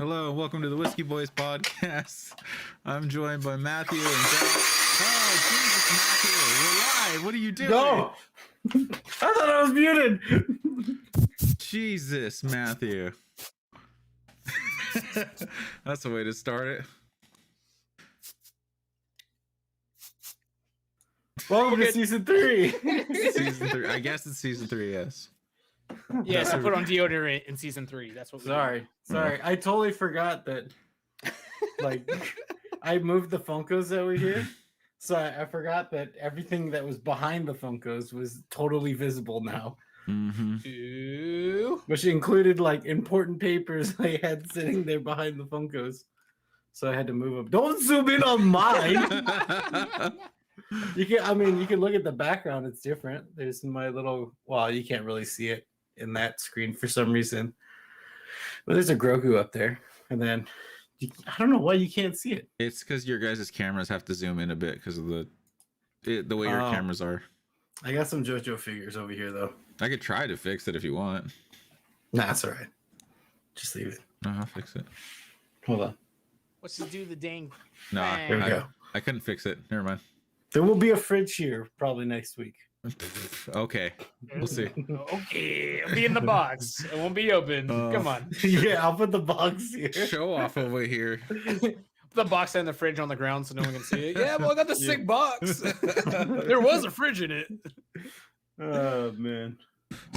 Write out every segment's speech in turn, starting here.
Hello, and welcome to the Whiskey Boys podcast. I'm joined by Matthew and Zach. Oh, Jesus, Matthew, we're live. What are you doing? No! I thought I was muted. Jesus, Matthew. That's the way to start it. Welcome to season 3. Season 3. I guess it's season 3, yes. Yes, I put on deodorant in season 3. That's what. Sorry. I totally forgot that. Like, I moved the Funkos that were here, so I forgot that everything that was behind the Funkos was totally visible now. Mm-hmm. Which included like important papers I had sitting there behind the Funkos, so I had to move them. Don't zoom in on mine. You can look at the background. It's different. There's my little. Well, you can't really see it in that screen for some reason. But there's a Grogu up there, and then I don't know why you can't see it. It's because your guys' cameras have to zoom in a bit because of the way your cameras are. I got some JoJo figures over here, though. I could try to fix it if you want. Nah, it's all right. Just leave it. No, I'll fix it. Hold on. Let's just do the dang. No, Here we go. I couldn't fix it. Never mind. There will be a fridge here probably next week. Okay, we'll see. Okay, it'll be in the box. It won't be open. Come on. Yeah, I'll put the box here. Show off over here. The box in the fridge on the ground so no one can see it. Yeah, well, I got the sick box. There was a fridge in it. Oh man.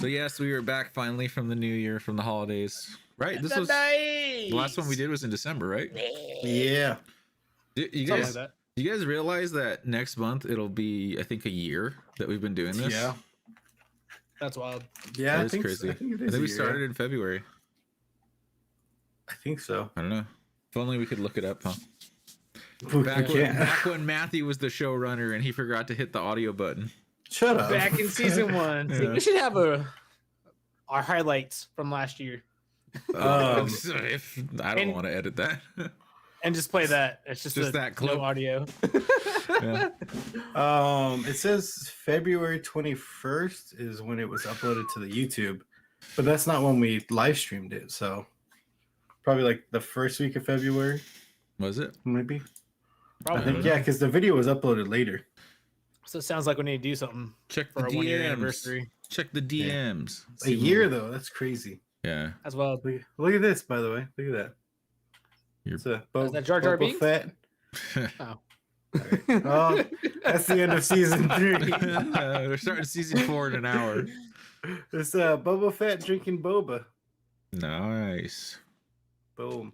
So yes, we were back finally from the new year, from the holidays. Right? This was nice. the last one we did was in December, right? Yeah. You guys realize that next month it'll be, I think, a year that we've been doing this? Yeah. That's wild. Yeah, That is crazy. I think it I is think we a year. started in February. I think so. I don't know. If only we could look it up, huh? We Back can't. when Matthew was the showrunner and he forgot to hit the audio button. Shut up. Back in season 1. Yeah. We should have our highlights from last year If I don't want to edit that. and just play that. It's just that clip. no audio. Yeah. It says February 21st is when it was uploaded to the YouTube, but that's not when we live streamed it. So probably like the first week of February, Was it? maybe. Probably. I think yeah, because the video was uploaded later. So it sounds like we need to do something Check for the our 1 year DMs. anniversary Check the DMs. A year though, that's crazy. Yeah. as well. Look at this, by the way. Look at that. It's a Is that Jar Jar Boba Binks? Fett. Oh. Oh, that's the end of season 3. We're starting season 4 in an hour. It's Boba Fett drinking boba. Nice. Boom.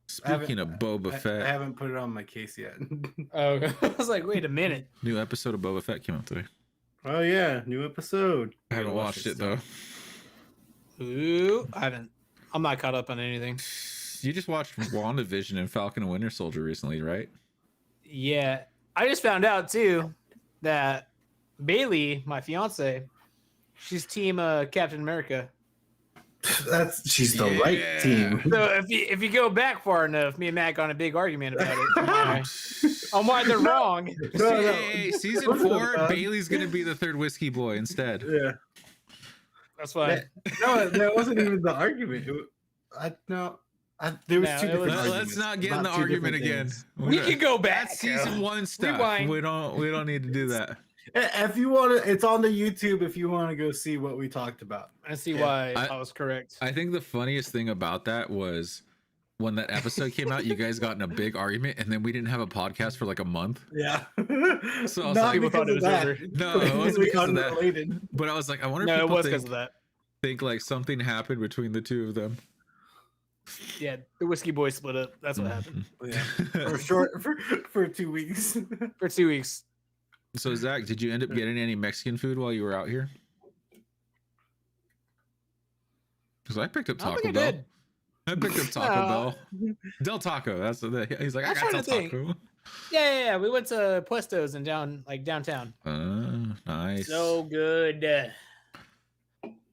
Speaking of Boba I Fett, haven't put it on my case yet. Oh, I was like, wait a minute. new episode of Boba Fett came out today. Oh yeah, new episode. I haven't Gotta watch watched this it though. Ooh, I haven't. I'm not caught up on anything. You just watched WandaVision and Falcon and Winter Soldier recently, right? Yeah, I just found out too that Bailey, my fiance, she's team Captain America. She's the right Yeah. team. So if you go back far enough, me and Matt got in a big argument about it. On why they're wrong. No. Hey, season 4, Bailey's gonna be the third whiskey boy instead. Yeah. That's why. No, that wasn't even the argument. There was No, two it different was- arguments. Let's not get in the two argument different again. things. We can go back. That's season 1 stuff. Rewind. We don't need to do that. If you want to, it's on the YouTube. If you want to go see what we talked about. I see Yeah. why I- I was correct. I think the funniest thing about that was when that episode came out, you guys got in a big argument, and then we didn't have a podcast for like a month. Yeah. So I was Not like, People thought because it of was that. over. No, it wasn't We because of that. unrelated. But I was like, I wonder No, if it people was because of that. think like something happened between the two of them. Yeah, the whiskey boys split up. That's what happened Yeah. for 2 weeks. for 2 weeks. So Zach, did you end up getting any Mexican food while you were out here? Because I picked up I don't Taco think I Bell. did. I picked up Taco No. Bell. Del Taco. That's the. He's like, I I'm got trying Del to think. Taco. Yeah. We went to Puestos and downtown. Nice. So good.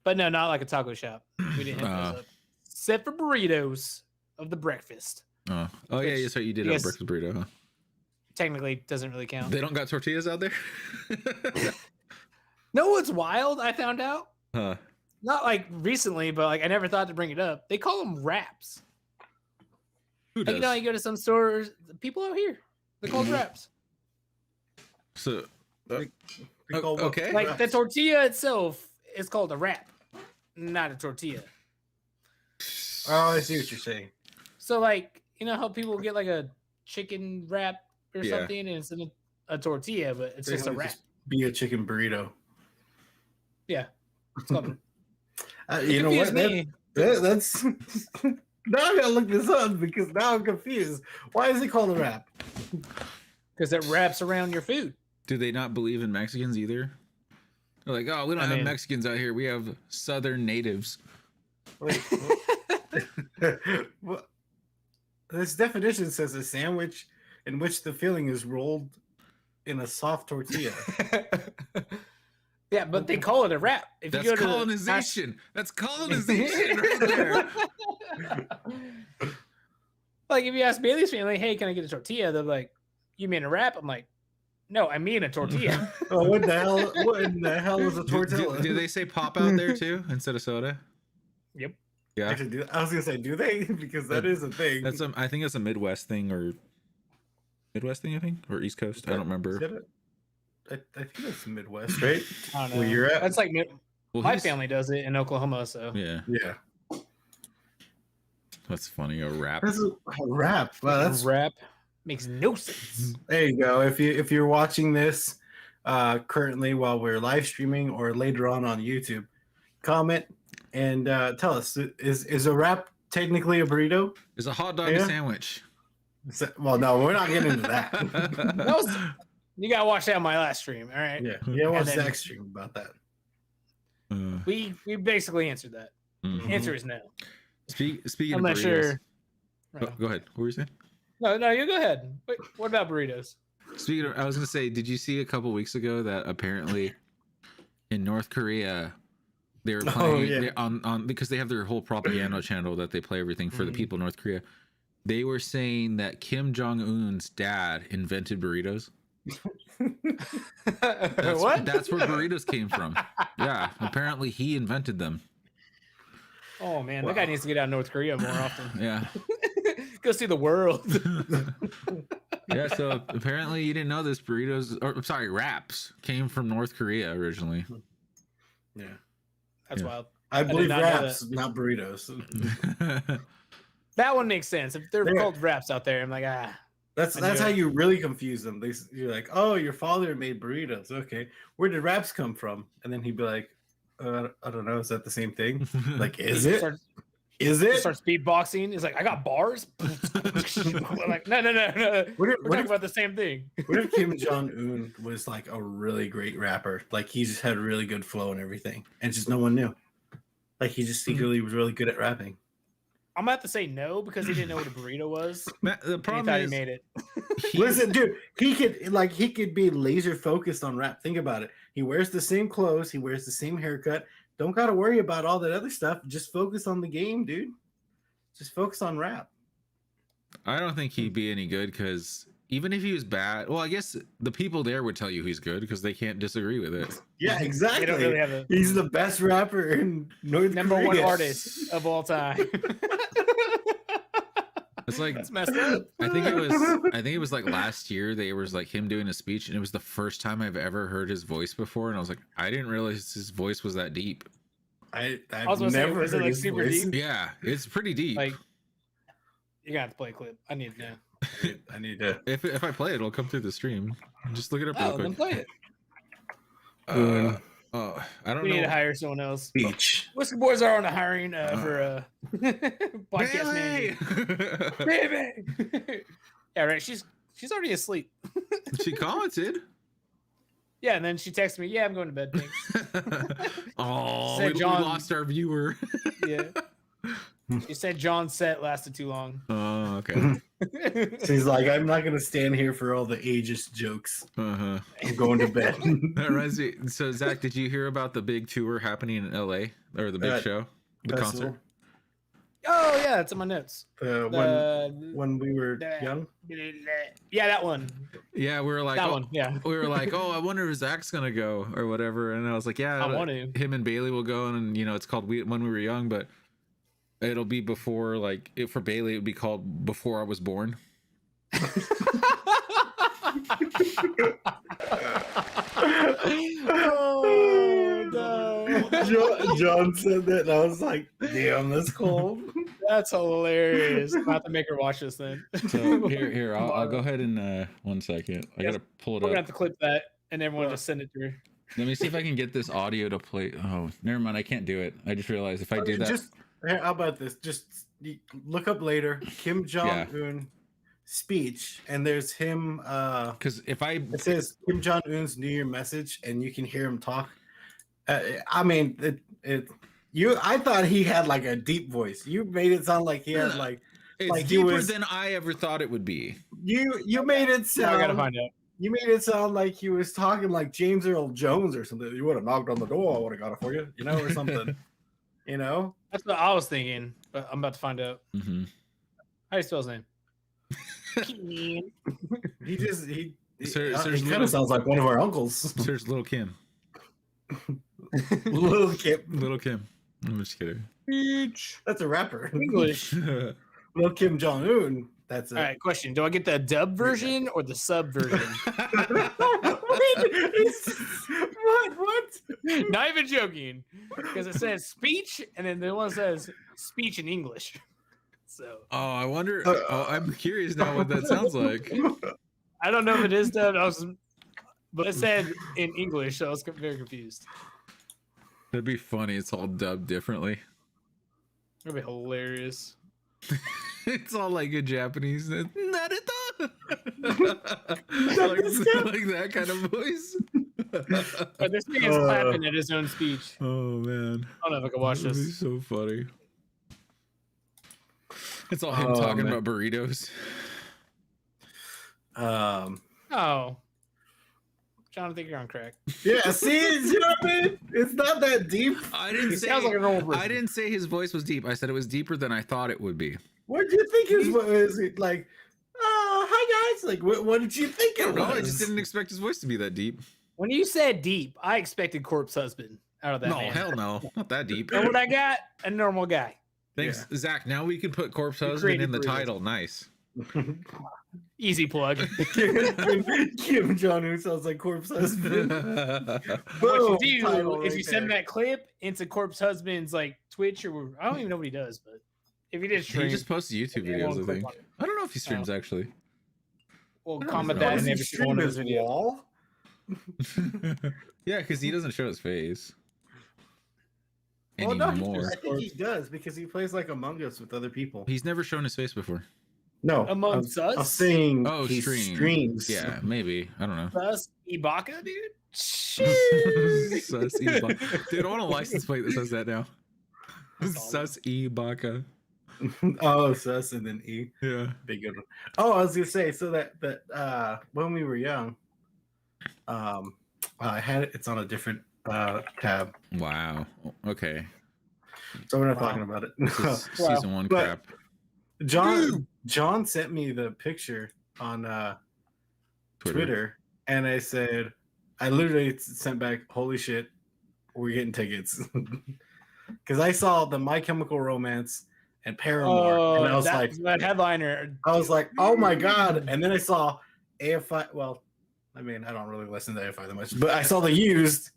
But no, not like a taco shop. We didn't have those up. Except for burritos of the breakfast. Oh yeah, Which- that's right. You did yes. have a breakfast burrito, huh? Technically doesn't really count. They don't got tortillas out there. No, it's wild. I found out. Huh. Not like recently, but like I never thought to bring it up. They call them wraps. Who Like, does? you go to some stores, people out here, they're called wraps. So They call what? okay. Like the Wraps. tortilla itself is called a wrap, not a tortilla. Oh, I see what you're saying. So like, you know how people get like a chicken wrap or Yeah. something, and it's in a tortilla, but it's They just a would wrap. be a chicken burrito. Yeah. It's called, You know what? confused me. That's now I gotta look this up because now I'm confused. Why is it called a wrap? Because it wraps around your food. Do they not believe in Mexicans either? They're like, oh, we don't I have mean- Mexicans out here. We have Southern natives. Wait, what? This definition says a sandwich in which the filling is rolled in a soft tortilla. Yeah, but they call it a wrap. If That's you go to colonization. That's colonization right there. like if you ask Bailey's family, hey, can I get a tortilla? They're like, you mean a wrap? I'm like, no, I mean a tortilla. Oh, what the hell? What in the hell is a tortilla? Do they say pop out there too instead of soda? Yep. Yeah, Actually, I was gonna say, do they? Because that is a thing. that's I think that's a Midwest thing or Midwest thing. I think or East Coast. I don't remember. Is that it? I think it's Midwest, right? I don't know. Where you're at? That's like Well, my he's- family does it in Oklahoma, so Yeah, Yeah. that's funny. A rap. That's a wrap. Wow, that's wrap makes no sense. there you go. If you're watching this currently while we're live streaming or later on YouTube, comment and tell us is a wrap technically a burrito? Is a hot dog Yeah. a sandwich? Well, no, we're not getting into that. That was, you gotta watch that on my last stream. All right. Yeah, watch then- Zach's stream about that. We basically answered that. Mhm. Answer is no. Speaking I'm of not burritos, sure. Go ahead. What were you saying? No, you go ahead. Wait, what about burritos? Speaking of, I was gonna say, did you see a couple weeks ago that apparently in North Korea they were Oh, playing yeah. they- on because they have their whole propaganda channel that they play everything for the Mhm. people in North Korea. They were saying that Kim Jong Un's dad invented burritos. That's, what? That's where burritos came from. Yeah, apparently he invented them. Oh man, that Wow. guy needs to get out of North Korea more often. Yeah, Go see the world. yeah. So apparently you didn't know this burritos, or sorry, wraps came from North Korea originally. Yeah, That's Yeah. wild. I believe not know wraps, not burritos. That one makes sense. If they're There. called wraps out there, I'm like, That's I that's knew how it. you really confuse them. You're like, oh, your father made burritos. Okay, where did wraps come from? And then he'd be like, I don't know. Is that the same thing? Like, is it? Starts, Is it? starts beatboxing. He's like, I got bars. We're like, no. What if, We're what talking if, about the same thing. what if Kim Jong Un was like a really great rapper? Like he just had really good flow and everything, and just no one knew. Like he just secretly was really good at rapping. I'm gonna have to say no because he didn't know what a burrito was. The And he problem thought he is, made it. Listen, dude, he could be laser focused on rap. Think about it. He wears the same clothes, he wears the same haircut. Don't gotta worry about all that other stuff. Just focus on the game, dude. Just focus on rap. I don't think he'd be any good because even if he was bad, well, I guess the people there would tell you he's good because they can't disagree with it. Yeah, They exactly. don't really have a He's the best rapper in North number Korea. one artist of all time. It's like That's messed up. I think it was like last year there was like him doing a speech and it was the first time I've ever heard his voice before and I was like, I didn't realize his voice was that deep. I've was gonna say, never is it, heard like, his super voice. deep? Yeah, it's pretty deep. Like, you gotta have to play a clip. I need to know. I need to. If I play it, it'll come through the stream. Just look it up Oh, real then quick. play it. I don't We need to know. hire someone else. Beach. Whiskey Boys are on a hiring for podcast manager. Bailey! Baby. Yeah, right. She's already asleep. She commented. Yeah, and then she texted me, "Yeah, I'm going to bed." Thanks. Oh, Said we John- lost our viewer. Yeah. She said John's set lasted too long. Oh, okay. She's like, I'm not gonna stand here for all the ageist jokes. Uh-huh. I'm going to bed. That reminds me. So, Zach, did you hear about the big tour happening in LA or the big show, the Festival. concert? Oh yeah, it's in my notes. When we were the- young. Yeah, that one. Yeah, we were like, That oh, one. Yeah. we were like, oh, I wonder if Zach's gonna go or whatever. And I was like, yeah, I want to. him and Bailey will go, and you know, it's called When We Were Young. But It'll be before, like, for Bailey, it would be called Before I Was Born. Oh no. John said that, and I was like, "Damn, that's cold." That's hilarious. I'm about to make her watch this then. So here, I'll go ahead and 1 second. I Yes, gotta pull it We're gonna up. have to clip that and everyone Yeah. just send it to her. Let me see if I can get this audio to play. Oh, never mind. I can't do it. I just realized if I do that. Just how about this? Just look up later Kim Jong Un speech, and there's him. Because if I It says Kim Jong Un's New Year message, and you can hear him talk. I mean, I thought he had like a deep voice. You made it sound like he had like it's like he deeper was- than I ever thought it would be. you made it Now I gotta sound. find out. You made it sound like he was talking like James Earl Jones or something. You would have knocked on the door, I would have got it for you, or something. That's what I was thinking, but I'm about to find out. Mm-hmm. How do you spell his name? He just he Sir- he Sir's kind little- of sounds like one of our uncles. There's Little Kim. Little Kim. Little Kim. I'm just kidding. That's a rapper. English. Little Kim Jong Un. That's it. All right, question. Do I get the dub version or the sub version? What? Not even joking. Because it says speech, and then the one says speech in English. So Oh, I wonder. I'm curious now what that sounds like. I don't know if it is dubbed. But it said in English, so I was very confused. That'd be funny. It's all dubbed differently. It'd be hilarious. It's all like a Japanese. Naruto. like that kind of voice. But this man is clapping at his own speech. Oh man. I don't know if I can watch That'd be this. so funny. It's all him talking about burritos. Oh. John, I think you're on crack. Yeah, see, you know what I mean? It's not that deep. I He didn't say. sounds like a normal person. I didn't say his voice was deep. I said it was deeper than I thought it would be. What did you think his was? Like, hi guys. Like, what did you think it No, was? I just didn't expect his voice to be that deep. When you said deep, I expected corpse husband out of that No, man. hell no, not that deep. And what I got, a normal guy. Thanks, Zach. Now we can put corpse You husband in created the burritos. title. Nice. Easy plug. Kim Jong Un sounds like corpse husband. What you do Title is right you send there. that clip into corpse husband's like Twitch or I don't even know what he does, but if he did He stream, just posts YouTube and everyone videos. I click think. on it. I don't know if he streams actually. We'll I don't comment know. that Does in he every single stream one of his his videos. wall? Yeah, because he doesn't show his face Well, no, anymore. I think he does because he plays like Among Us with other people. He's never shown his face before. No, Amongst I'm us? saying Oh, he stream. streams. Yeah, maybe. I don't know. Sus Ibaka, dude. Sus Ibaka. Dude, I want a license plate that says that now. Sus Ibaka. Oh, sus and then E. Yeah. Big good one. Oh, I was gonna say so that when we were young, I had it. It's on a different tab, Wow. Okay. so we're not Wow. talking about it. This is Wow. season 1 But- crap. John sent me the picture on Twitter, and I said, I literally sent back, "Holy shit, we're getting tickets," because I saw the My Chemical Romance and Paramore, Oh, and I was that headliner. "Oh my god!" And then I saw AFI. Well, I mean, I don't really listen to AFI that much, but I saw the Used,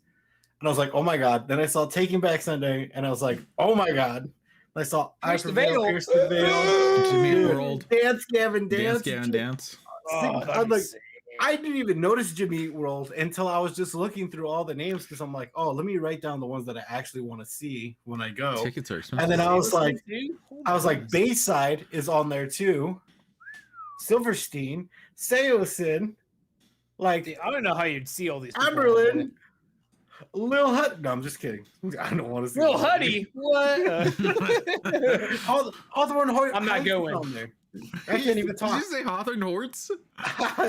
and I was like, "Oh my god!" Then I saw Taking Back Sunday, and I was like, "Oh my god!" I saw I Pierce the Prevail, Veil. Pierce the Veil, Jimmy Dude, World. Dance Gavin Dance, Dance, Gavin, Dance. Oh, that'd I'm be like, sick. I didn't even notice Jimmy Eat World until I was just looking through all the names because I'm like, oh, let me write down the ones that I actually want to see when I go. Tickets are expensive. And then I was like, Dude, Bayside is on there too. Silverstein, Seosin, like I don't know how you'd see all these. people. Amberlin, Lil Hut. No, I'm just kidding. I don't want to see Lil Lil Huddy. What? Hawthorne Hoyt. I'm not Heights is going. on there. I can't even Did talk. you say Hawthorne Horts?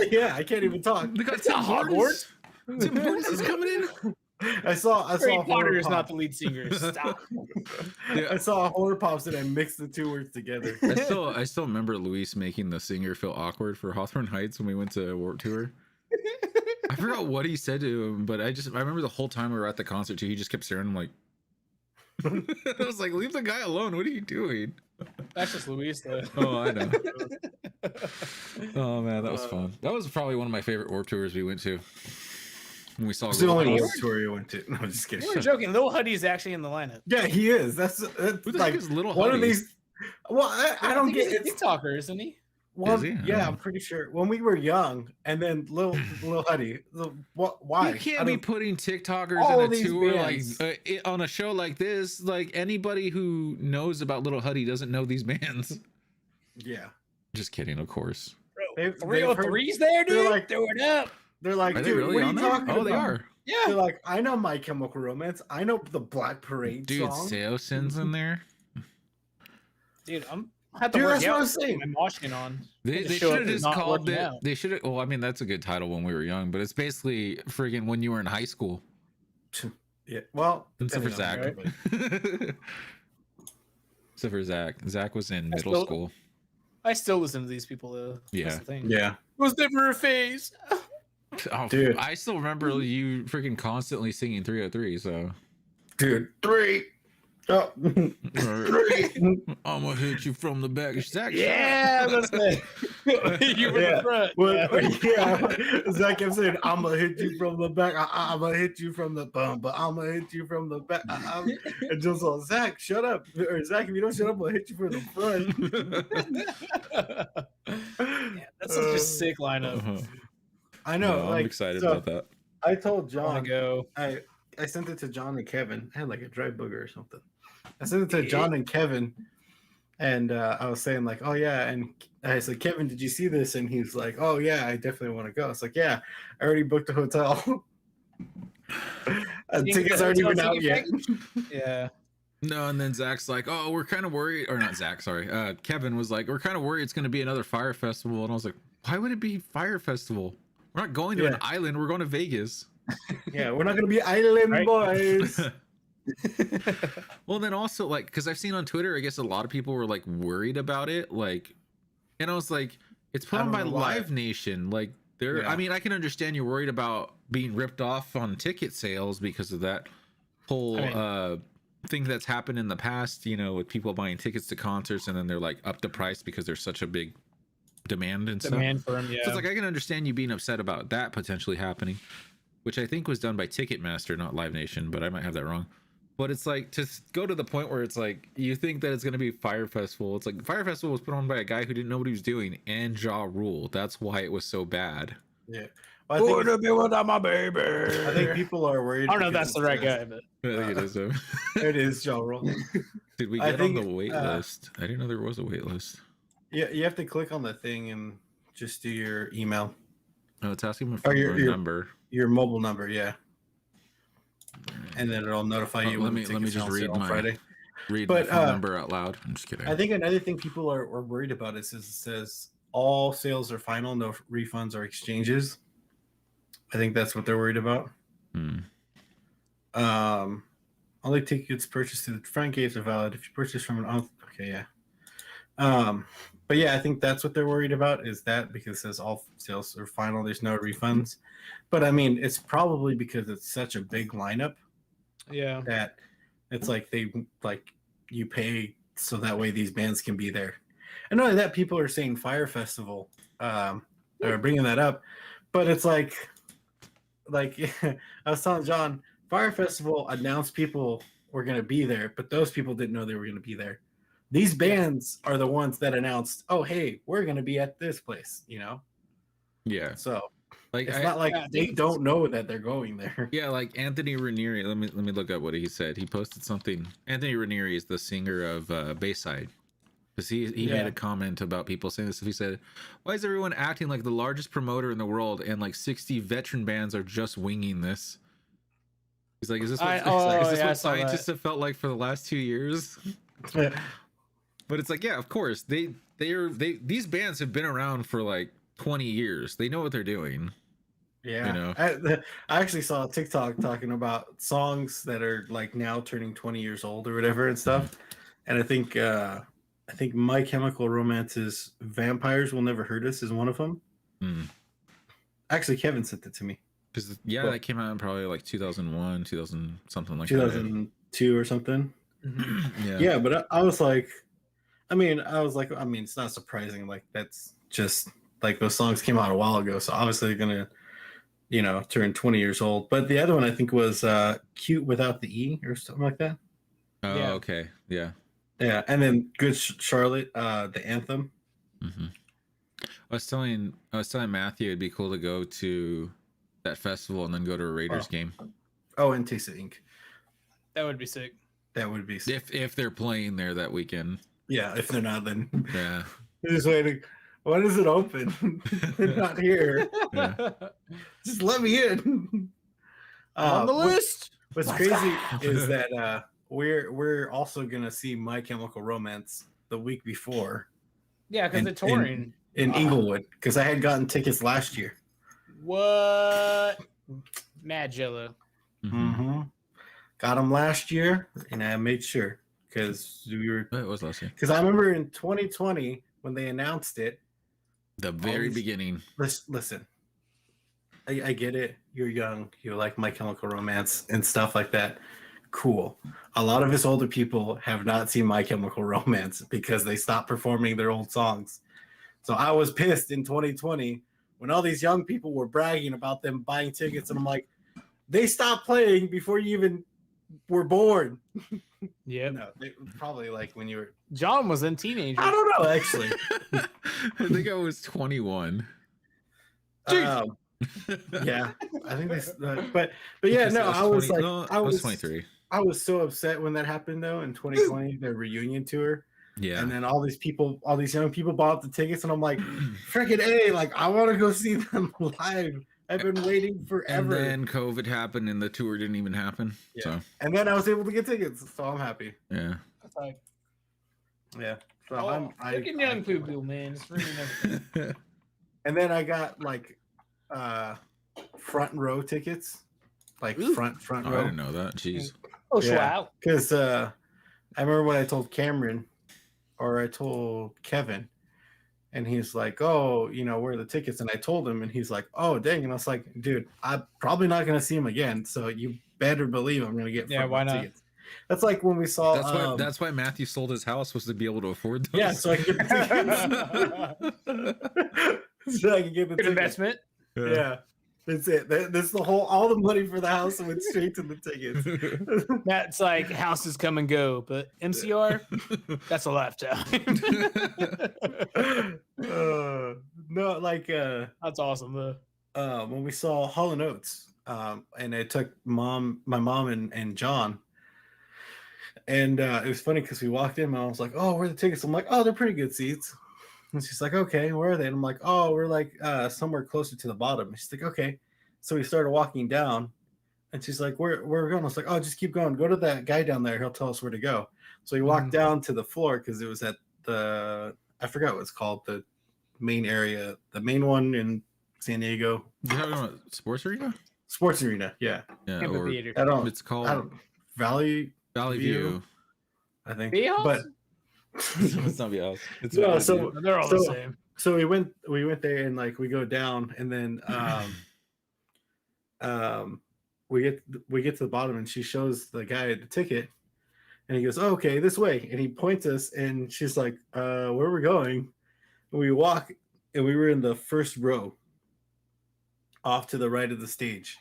Yeah, I can't even talk. They got It's Tim not Hortons. Hogwarts. Tim Hortons is coming in. I saw Harry horror Potter is pop. not the lead singer. Stop. I saw horror pops and I mixed the two words together. I still remember Luis making the singer feel awkward for Hawthorne Heights when we went to Warped Tour. I forgot what he said to him, but I remember the whole time we were at the concert too. He just kept staring. I'm like, I was like, leave the guy alone. What are you doing? That's just Luis, though. Oh, I know. Oh man, that was fun. That was probably one of my favorite Warped Tours we went to. When we saw It's the Little only Huddies. Warp Tour you went to. No, I'm just kidding. We were joking. Lil Huddy's actually in the lineup. Yeah, he is. That's Who the like heck is Little one Huddies? of these. Well, I don't think get he's a it. TikToker, isn't he? Well, Is he? yeah, Oh. I'm pretty sure. When we were young, and then Lil Huddy. Why? You can't I be don't- putting TikTokers All in a these tour bands. on a show like this. Like anybody who knows about Little Huddy doesn't know these bands. Yeah. Just kidding, of course. They've 303's there, they're dude. like- Throw it up. They're like, Are they dude, really what are on you there? talking Oh, about? they are. Yeah. They're like, I know My Chemical Romance. I know the Black Parade Dude, song. Seosin's in there. Dude, I have to Dude, work that's what out I'm with saying. my motion on. They Just show should up have as just not called working it. out. They should have. Well, I mean, that's a good title when we were young, but it's basically friggin' when you were in high school. Yeah. Well, Except for depending on Zach. everybody. Except for Zach. Zach was in middle still- school. I still listen to these people, though. Yeah. That's the thing. Yeah. It was never a phase. Oh, Dude. I still remember you freaking constantly singing 303. So Dude, 3. Oh. 3. I'm gonna hit you from the back. Zach, Yeah, that's it. You were Yeah. the front. Well, yeah. Zach kept saying, I'm gonna hit you from the back. I'm gonna hit you from the bum, but I'm gonna hit you from the back. And just like, Zach, shut up. Or Zach, if you don't shut up, I'll hit you from the front. Yeah, that's such a sick lineup. Uh-huh. I know. No, like, I'm excited so about that. I told I want John, to go. I sent it to John and Kevin. I had like a dry booger or something. I sent it to John and Kevin, and I was saying like, oh yeah, and I said, Kevin, did you see this? And he's like, oh yeah, I definitely want to go. It's like, yeah, I already booked a hotel. Tickets aren't even out yet. Yeah. No, and then Zach's like, oh, we're kind of worried, or not Zach, sorry. Kevin was like, we're kind of worried it's going to be another Fire Festival. And I was like, why would it be Fire Festival? We're not going to an island. We're going to Vegas. Yeah, we're not gonna be island Right? boys. Well, then also like, because I've seen on Twitter, I guess a lot of people were like worried about it. Like, and I was like, it's put I on don't by know why. Live Nation. Like, they're, Yeah. I mean, I can understand you're worried about being ripped off on ticket sales because of that whole thing that's happened in the past, you know, with people buying tickets to concerts and then they're like up the price because there's such a big demand and stuff. Demand for him, yeah. So it's like I can understand you being upset about that potentially happening, which I think was done by Ticketmaster, not Live Nation, but I might have that wrong. But it's like to go to the point where it's like you think that it's going to be Fire Festival. It's like Fire Festival was put on by a guy who didn't know what he was doing and Ja Rule. That's why it was so bad. Yeah. Well, I think, be without my baby. I think people are worried. I don't know if because that's the right it's- guy, but I think it is. It is Joe Roll. Did we I get on think, the wait list? I didn't know there was a wait list. Yeah, you have to click on the thing and just do your email, No, it's asking me for your- your number. your mobile number, yeah, and then it'll notify you. let when me the let me tickets are just on read sale on my Friday. read But, my phone number out loud. I'm just kidding. I think another thing people are worried about is it says all sales are final, no refunds or exchanges. I think that's what they're worried about. Hmm. Only tickets purchased through the front gates are valid. If you purchase from an okay, yeah. But yeah, I think that's what they're worried about is that because it says all sales are final, there's no refunds. But I mean, it's probably because it's such a big lineup yeah. that it's like you pay so that way these bands can be there. And not only that, people are saying Fire Festival, or bringing that up, but it's like I was telling John, Fire Festival announced people were going to be there, but those people didn't know they were going to be there. These bands are the ones that announced, oh, hey, we're going to be at this place, you know? Yeah, So like it's not like yeah, they don't know that they're going there. yeah, like Anthony Ranieri. Let me look up what he said. He posted something. Anthony Ranieri is the singer of Bayside. Because he Yeah. made a comment about people saying this. He said, "Why is everyone acting like the largest promoter in the world and like 60 veteran bands are just winging this?" He's like, "Is this what, is this yeah, I what saw that. scientists have felt like for the last 2 years?" But it's like, yeah, of course these bands have been around for like 20 years. They know what they're doing. Yeah, You know? I actually saw a TikTok talking about songs that are like now turning 20 years old or whatever and stuff. And I think My Chemical Romance's "Vampires Will Never Hurt Us" is one of them. Hmm. Actually, Kevin sent it to me. Because yeah, Well- that came out in probably like 2001, 2000 something like that. 2002 or something. Mhm. Yeah, but I was like, I mean, it's not surprising. Like that's just like those songs came out a while ago, so obviously they're gonna, turn 20 years old. But the other one I think was "Cute Without the E" or something like that. Oh, Yeah. okay. Yeah. Yeah, and then "Good Charlotte," the anthem. Hmm. I was telling Matthew it'd be cool to go to that festival and then go to a Raiders game Oh, and "Taste of Ink." That would be sick. That would be if they're playing there that weekend. yeah. If they're not, then Yeah. they're just waiting. When is it open? They're not here. Yeah. Just let me in. On the list. What's Let's crazy go. is that we're also gonna see My Chemical Romance the week before Yeah, because in- they're touring. in Inglewood because I had gotten tickets last year. What? Mad Jello. Mm-hmm. Got them last year, and I made sure because we were It was last year. because I remember in 2020 when they announced it. The very these- beginning. Listen, I get it. You're young. You like My Chemical Romance and stuff like that. Cool. A lot of us older people have not seen My Chemical Romance because they stopped performing their old songs. So I was pissed in 2020 when all these young people were bragging about them buying tickets, and I'm like, they stopped playing before you even were born. Yep. No, probably like when you were. John was in teenager. I don't know actually. I think I was 21. Yeah, I think this, but yeah, Because no, I was 20 like, no, I was 23. I was so upset when that happened though in 2020, their reunion tour, Yeah. and then all these young people bought the tickets, and I'm like, freaking A, like I want to go see them live. I've been waiting And forever, then COVID happened and the tour didn't even happen. Yeah. So and then I was able to get tickets, so I'm happy. yeah. That's like, Yeah, so freaking young people, man. It's really never. and then I got like front row tickets, like Ooh. front Oh, I row. didn't know that. Jeez. Oh, Yeah. wow. Because I remember when I told Cameron, or I told Kevin, and he's like, "Oh, where are the tickets?" And I told him, and he's like, "Oh, dang!" And I was like, "Dude, I'm probably not gonna see him again, so you better believe I'm gonna get Yeah, front why row not? tickets." That's like when we saw. That's why Matthew sold his house, was to be able to afford those. Yeah, so I can get the tickets. So I can get the Good tickets. investment. Yeah, that's it. That's the whole. All the money for the house went straight to the tickets. That's like houses come and go, but MCR, that's a lifetime. No, like That's awesome, though. when we saw Hall & Oates, and I took my mom and John, and it was funny because we walked in and I was like, "Oh, where are the tickets?" I'm like, "Oh, they're pretty good seats." And she's like, "Okay, where are they?" And I'm like, "Oh, we're like somewhere closer to the bottom." And she's like, "Okay." So we started walking down, and she's like, where are we going? I was like, "Oh, just keep going. Go to that guy down there. He'll tell us where to go." So we walked down to the floor because it was at I forgot what it's called, the main area, the main one in San Diego. You talking about sports arena? Sports arena, yeah. Yeah. Or Amphitheater. I don't. it's called I don't. Valley Valley I think. Bee House? But It's not Valley. It's No, Valley so- View. They're all the same. so we went there and like we go down and then we get to the bottom and she shows the guy the ticket and he goes, "Oh, okay, this way," and he points us and she's like, where are we going? And we walk and we were in the first row off to the right of the stage.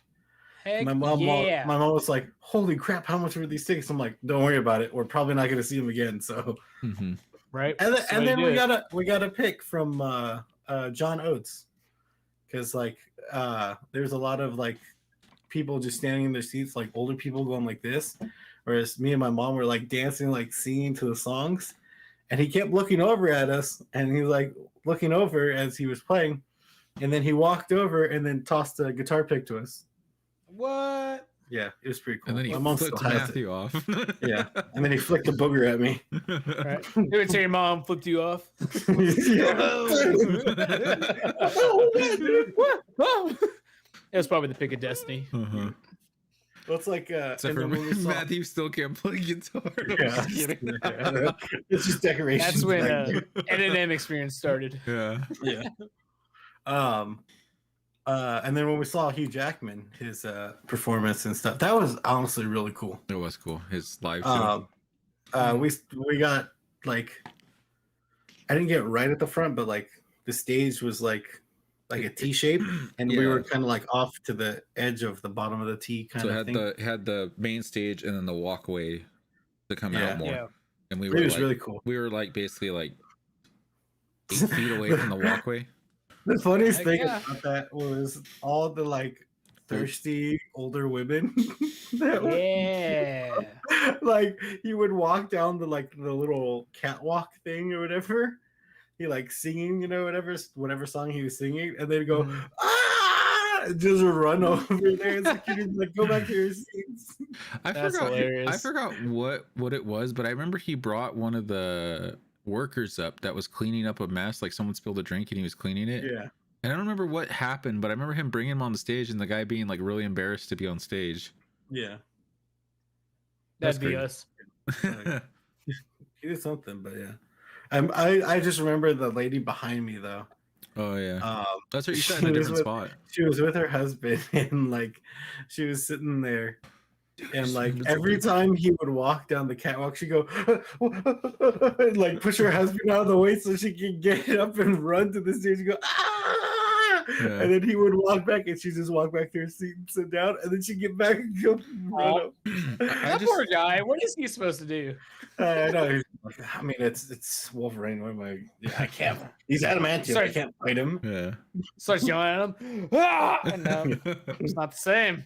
Heck My mom yeah. was like, "Holy crap, how much were these tickets?" I'm like, "Don't worry about it. We're probably not going to see them again." So, Mhm. Right? and That's the way then to do it. we got a pick from John Oates because like there's a lot of like people just standing in their seats, like older people going like this, whereas me and my mom were like dancing, like singing to the songs, and he kept looking over at us, and he was like looking over as he was playing, and then he walked over and then tossed a guitar pick to us. What? Yeah, it was pretty cool. And then he My mom flipped still has it. Matthew off. Yeah, and then he flicked a booger at me. Right. You would say your mom flipped you off. Yeah. What? It was probably the pick of destiny. Uh-huh. Well, it's like Except and for then when we saw- Matthew still can't play guitar. Yeah. Just kidding. It's just decoration. That's when N&M experience started. Yeah. Yeah. And then when we saw Hugh Jackman, his performance and stuff, that was honestly really cool. It was cool. His live show. We got like, I didn't get right at the front, but like the stage was like a T shape, and we were kind of like off to the edge of the bottom of the T kind So of it had thing. had the main stage and then the walkway to come out more. Yeah. And we It were was like really cool. we were like basically like 8 feet away from the walkway. The funniest Heck thing yeah. about that was all the like thirsty older women that were, Yeah. like, you would walk down the little catwalk thing or whatever. He like singing, whatever song he was singing, and they'd go, Mhm. ah, just run over there. And security like, go back to your seats. That's I hilarious. forgot what it was, but I remember he brought one of the workers up that was cleaning up a mess, like someone spilled a drink and he was cleaning it. Yeah. And I don't remember what happened, but I remember him bringing him on the stage and the guy being like really embarrassed to be on stage. Yeah. That's That'd be great. us. He did something, but yeah. I just remember the lady behind me though. Oh yeah. That's what you said she in a was different spot. She was with her husband, and like she was sitting there, and like every time he would walk down the catwalk, she'd go and like push her husband out of the way so she could get up and run to the stage and go, ah! Yeah. And then he would walk back, and she'd just walk back to her seat and sit down, and then she'd get back and go run up. That poor guy. What is he supposed to do? I know. I mean, it's Wolverine. What am I? Yeah, I can't. He's adamantium. I can't fight him. Yeah. Starts yelling at him. Ah! And it's not the same.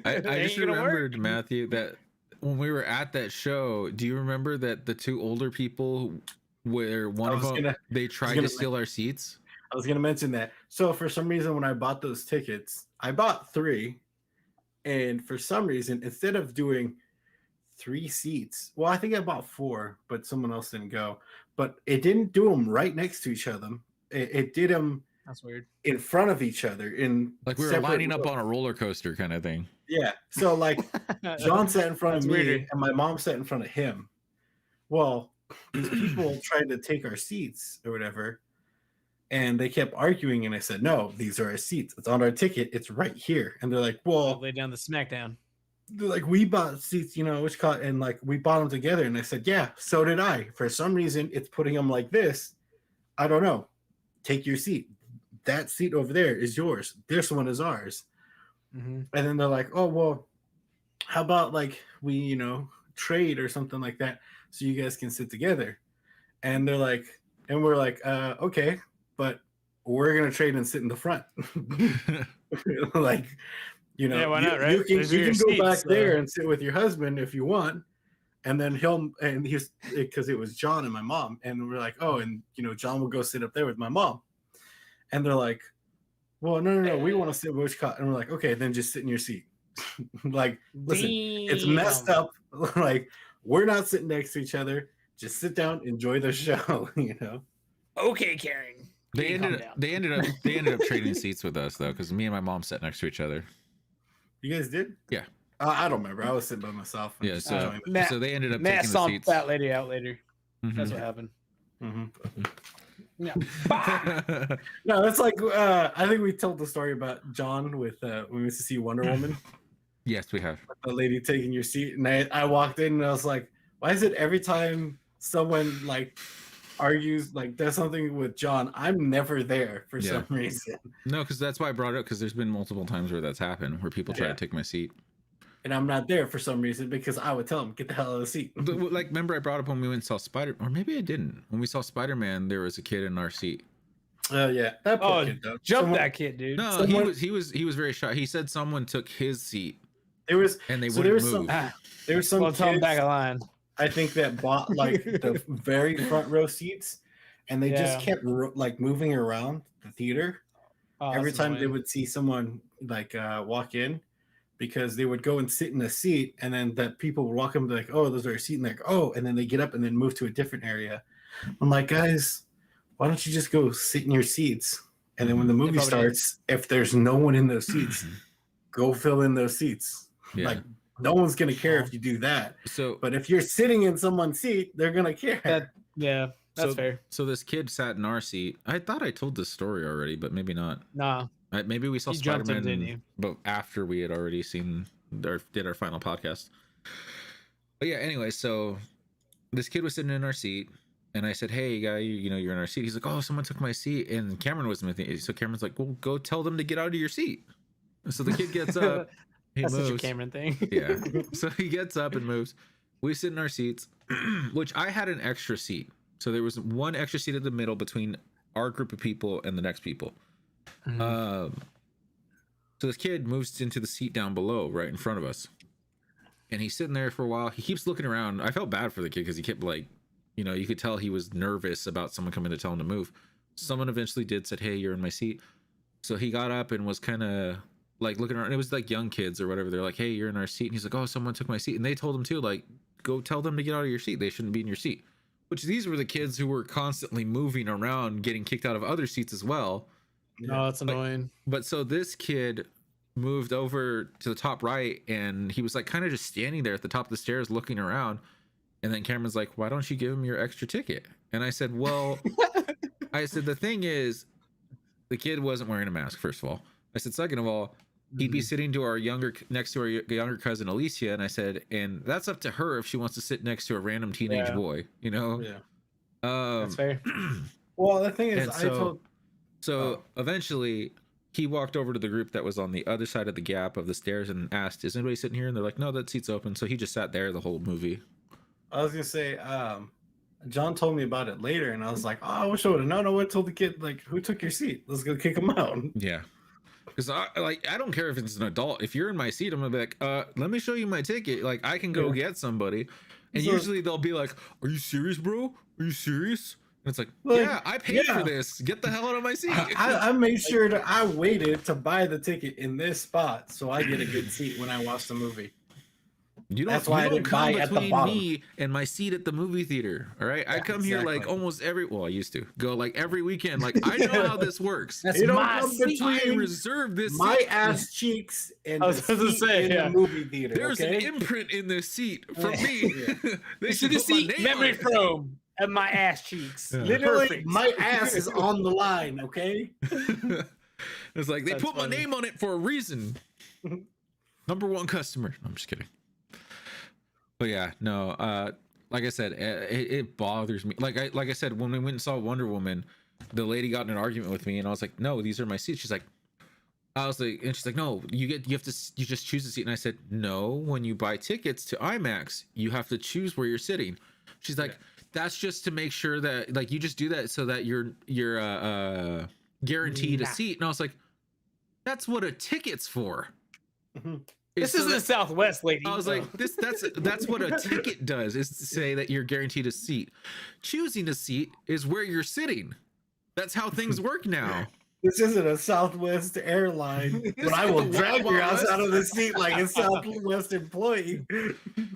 I just remembered, Matthew, that when we were at that show, do you remember that the two older people, where one of them they tried to steal our seats? I was gonna mention that. So for some reason, when I bought those tickets, I bought 3, and for some reason, instead of doing 3 seats, well, I think I bought 4, but someone else didn't go. But it didn't do them right next to each other. It did them. That's weird. In front of each other, in like we were lining up on a roller coaster kind of thing. Yeah. So like John sat in front of me, weird. and my mom sat in front of him. Well, these people tried to take our seats or whatever, and they kept arguing. And I said, "No, these are our seats. It's on our ticket. It's right here." And they're like, "Well, lay down the smackdown." They're like, "We bought seats, and like we bought them together." And I said, "Yeah, so did I. For some reason, it's putting them like this. I don't know. Take your seat. That seat over there is yours. This one is ours." Mm-hmm. And then they're like, "Oh, well, how about like we, trade or something like that so you guys can sit together?" And they're like, and we're like, okay, but we're going to trade and sit in the front. Like, yeah, why not, right? You can seats, go back there and sit with your husband if you want. And then he's because it was John and my mom. And we're like, oh, and John will go sit up there with my mom. And they're like, well, no, we want to sit with Cott. And we're like, okay, then just sit in your seat. Like, listen, it's messed up. Like, we're not sitting next to each other. Just sit down, enjoy the show, Okay, Karen. They ended up trading seats with us though, because me and my mom sat next to each other. You guys did? Yeah. I don't remember. I was sitting by myself. Yeah, so they ended up Matt taking the saw seats. that lady out later. Mm-hmm. That's what happened. Mm-hmm. Yeah. No, that's like I think we told the story about John with when we went to see Wonder Woman. Yes, we have. The lady taking your seat, and I walked in and I was like, why is it every time someone like argues, like does something with John, I'm never there for some reason? No, because that's why I brought it up, because there's been multiple times where that's happened, where people try to take my seat. And I'm not there for some reason because I would tell them, get the hell out of the seat. But, like, remember I brought up when we went and saw or maybe I didn't. When we saw Spider-Man, there was a kid in our seat. Oh yeah, that poor kid though. That kid, dude. No, he was very shy. He said someone took his seat. There was and they so wouldn't there was move. There was some kids, back of line. I think that bought like the very front row seats, and they just kept like moving around the theater. Every time they would see someone like walk in, because they would go and sit in a seat, and then the people would walk up and be like, oh, those are a seat, and like, oh, and then they get up and then move to a different area. I'm like, guys, why don't you just go sit in your seats? And then when the movie starts, if there's no one in those seats, go fill in those seats. Yeah. Like, no one's gonna care if you do that. But if you're sitting in someone's seat, they're gonna care. That's fair. So this kid sat in our seat. I thought I told this story already, but maybe not. Nah. Maybe we saw Spider-Man, didn't you? But after we had already seen did our final podcast. But yeah, anyway, so this kid was sitting in our seat, and I said, "Hey, guy, you're in our seat." He's like, "Oh, someone took my seat," and Cameron was with me. So Cameron's like, "Well, go tell them to get out of your seat." And so the kid gets up. He That's moves. such a Cameron thing. Yeah. So he gets up and moves. We sit in our seats, which I had an extra seat. So there was one extra seat in the middle between our group of people and the next people. Mhm. So this kid moves into the seat down below, right in front of us. And he's sitting there for a while. He keeps looking around. I felt bad for the kid because he kept like, you could tell he was nervous about someone coming to tell him to move. Someone eventually said, "Hey, you're in my seat." So he got up and was kind of like looking around. It was like young kids or whatever. They're like, "Hey, you're in our seat." And he's like, "Oh, someone took my seat." And they told him too, like, "Go tell them to get out of your seat. They shouldn't be in your seat." Which these were the kids who were constantly moving around, getting kicked out of other seats as well. No, that's annoying. But so this kid moved over to the top right, and he was like kind of just standing there at the top of the stairs looking around. And then Cameron's like, "Why don't you give him your extra ticket?" And I said, "Well," I said, "the thing is, the kid wasn't wearing a mask, first of all." I said, "Second of all, he'd be sitting to next to our younger cousin Alicia." And I said, "And that's up to her if she wants to sit next to a random teenage boy, Yeah. That's fair. Well, the thing is, and so eventually he walked over to the group that was on the other side of the gap of the stairs and asked, "Is anybody sitting here?" And they're like, "No, that seat's open." So he just sat there the whole movie. I was gonna say, John told me about it later, and I was like, "Oh, I wish I would have known." I would have told the kid, like, "Who took your seat? Let's go kick him out." Yeah. Because I don't care if it's an adult. If you're in my seat, I'm gonna be like, let me show you my ticket. Like, I can go get somebody. And So- usually they'll be like, "Are you serious, bro? Are you serious?" And it's like, yeah, I paid for this. Get the hell out of my seat. I made sure that I waited to buy the ticket in this spot so I get a good seat when I watch the movie. That's why I didn't buy at the bottom. Me and my seat at the movie theater. All right, I come here like almost I used to go like every weekend. Like, I know how this works. That's my seat. I reserved this my seat. ass cheeks and I was the gonna seat say, in the movie theater. There's okay? an imprint in this seat for me. You see the seat memory foam of my ass cheeks. Yeah. Literally, Perfect. my ass is on the line. Okay. It's like they That's put funny. my name on it for a reason. Number one customer. I'm just kidding. But yeah, no. Like I said, it bothers me. Like I said, when we went and saw Wonder Woman, the lady got in an argument with me, and I was like, "No, these are my seats." She's like, and she's like, "No, you just choose a seat." And I said, "No, when you buy tickets to IMAX, you have to choose where you're sitting." She's like, "That's just to make sure that like you just do that so that you're guaranteed a seat." And I was like, "That's what a ticket's for." This is the Southwest, lady. I was like, that's what a ticket does, is to say that you're guaranteed a seat. Choosing a seat is where you're sitting. That's how things work now. This isn't a Southwest airline, but I will drag your ass out of the seat like a Southwest employee.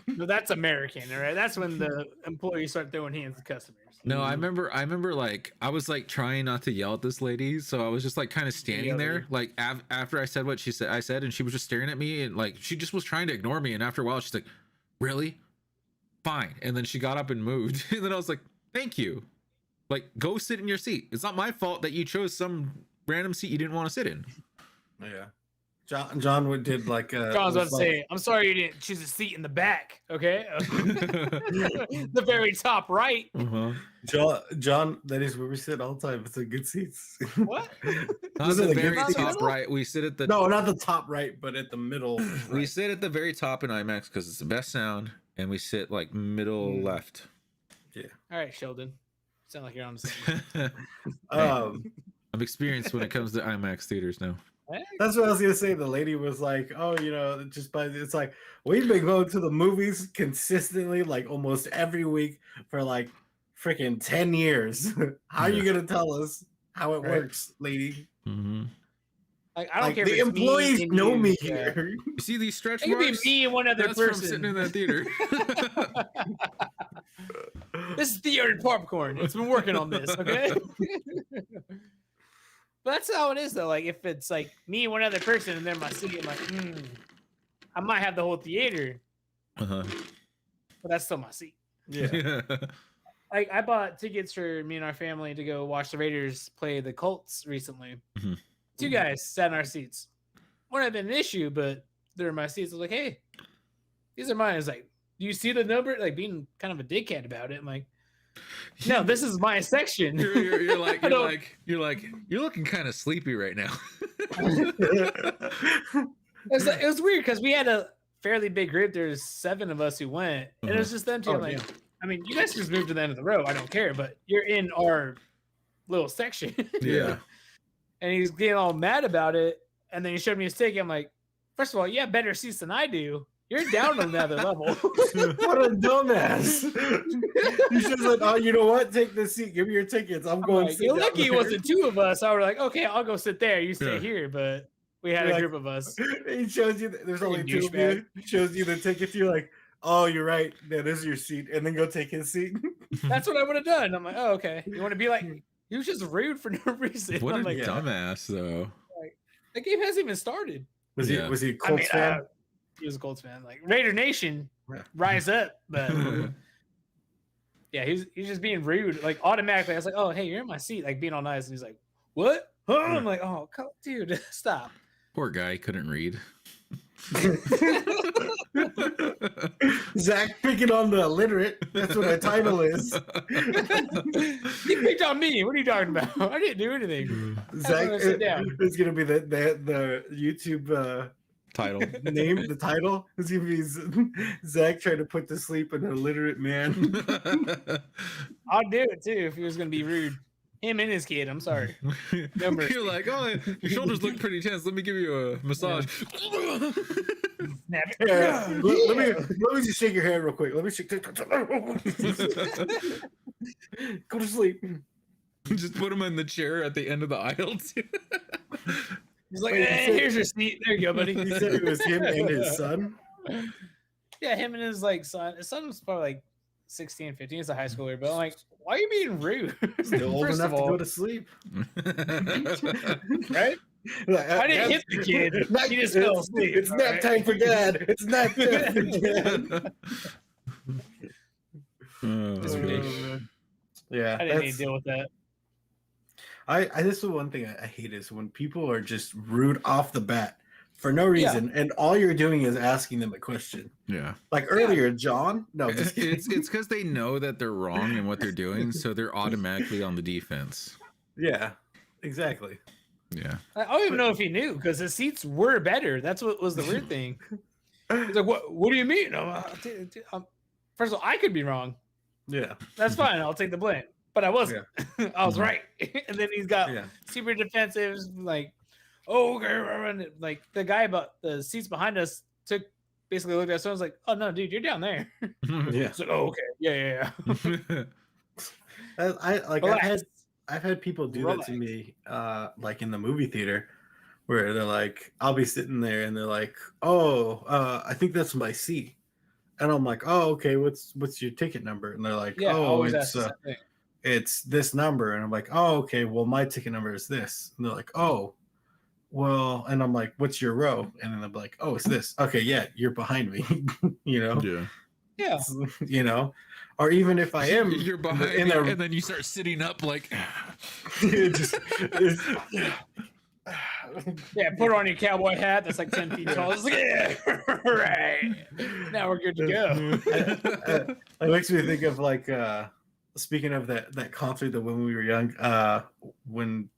No, that's American, all right? That's when the employees start throwing hands at customers. No, I remember like I was like trying not to yell at this lady, so I was just like kind of standing there, like after I said what I said, and she was just staring at me, and like she just was trying to ignore me. And after a while, she's like, "Really? Fine." And then she got up and moved, and then I was like, "Thank you. Like, go sit in your seat. It's not my fault that you chose some random seat you didn't want to sit in." Yeah. John did like John's about to say, "I'm sorry you didn't choose a seat in the back, okay?" The very top right. John, that is where we sit all the time. It's a good seats. What? Not the very top right. We sit at the no, not the top right, but at the middle. Right. We sit at the very top in IMAX because it's the best sound, and we sit like middle left. Yeah. All right, Sheldon. Sound like you're on the same. I'm experienced when it comes to IMAX theaters now. That's what I was gonna say. The lady was like, "Oh, just by it's like we've been going to the movies consistently, like almost every week for like freaking 10 years. How are you gonna tell us how it works, lady?" Mm-hmm. Like, I don't care. The if it's employees me and know you. me Yeah. here. You see these stretch It could marks? be me and one other That's from person. sitting in that theater. This is theater popcorn. It's been working on this, okay? But that's how it is, though. Like, if it's like me and one other person and they're in my seat, I'm like, I might have the whole theater, but that's still my seat. Yeah. Like, I bought tickets for me and our family to go watch the Raiders play the Colts recently. Mhm. Two guys sat in our seats. Wouldn't have been an issue, but they're in my seats. I was like, "Hey, these are mine." It's like, do you see the number? Like being kind of a dickhead about it. I'm like, no, this is my section. You're looking kind of sleepy right now. It was weird because we had a fairly big group. There's 7 of us who went, and it was just them two. I'm like, I mean, you guys just moved to the end of the row. I don't care, but you're in our little section. Yeah. And he's getting all mad about it. And then he showed me his ticket. I'm like, first of all, you have better seats than I do. You're down on another level. What a dumbass. You should have said, oh, you know what? Take this seat. Give me your tickets. I'm going like, you're lucky it wasn't 2 of us. I was like, okay, I'll go sit there. You stay here. But we had a group of us. He shows you, there's only 2 of you. He shows you the ticket. You're like, oh, you're right. That is your seat. And then go take his seat. That's what I would have done. I'm like, oh, okay. You want to be like, he was just rude for no reason. What I'm a like, dumbass, though. Like, the game hasn't even started. Was he a Colts fan? He was a Colts fan. Like Raider Nation, rise up. But yeah, he's just being rude. Like automatically, I was like, oh, hey, you're in my seat. Like being all nice. And he's like, what? Huh? I'm like, oh, dude, stop. Poor guy couldn't read. Zach picking on the illiterate. That's what my title is. He picked on me. What are you talking about? I didn't do anything. Zach, it's gonna be the YouTube title name. The title is gonna be Zach trying to put to sleep an illiterate man. I'll do it too if he was gonna be rude. Him and his kid. I'm sorry. You're like, oh, your shoulders look pretty tense. Let me give you a massage. Yeah. Let me just shake your hand real quick. Let me shake. Go to sleep. Just put him in the chair at the end of the aisle. He's like, hey, here's your seat. There you go, buddy. He said it was him and his son. Yeah, him and his son. His son was probably like 16, 15. He's a high schooler, but I'm like, why are you being rude? Still old enough to go to sleep. Right? I didn't hit the kid. He just fell asleep. It's nap time for dad. It's nap time for dad. It's ridiculous. Yeah, I didn't need to deal with that. I this is one thing I hate is when people are just rude off the bat for no reason, and all you're doing is asking them a question. Yeah. Like earlier, John. No, it's because they know that they're wrong in what they're doing, so they're automatically on the defense. Yeah, exactly. Yeah. I don't even know if he knew because his seats were better. That's what was the weird thing. He's like, what do you mean? First of all, I could be wrong. Yeah. That's fine. I'll take the blame. But I wasn't. Yeah. I was right. And then he's got super defensives, like, oh, okay. Like the guy about the seats behind us basically looked at us and was like, oh no, dude, you're down there. Yeah. So, oh, okay. Yeah. I've had people do that to me, like in the movie theater, where they're like, I'll be sitting there and they're like, oh, I think that's my seat. And I'm like, oh, okay, what's your ticket number? And they're like, oh, it's this number. And I'm like, oh, okay, well, my ticket number is this. And they're like, oh, well, and I'm like, what's your row? And then I'm like, oh, it's this. Okay, yeah, you're behind me. You know? Yeah. You know? Or even if I am, you're behind me, and then you start sitting up like, yeah, put on your cowboy hat that's like 10 feet tall. It's like, yeah, right. Now we're good to go. It makes me think of like, speaking of that concert that when we were young, when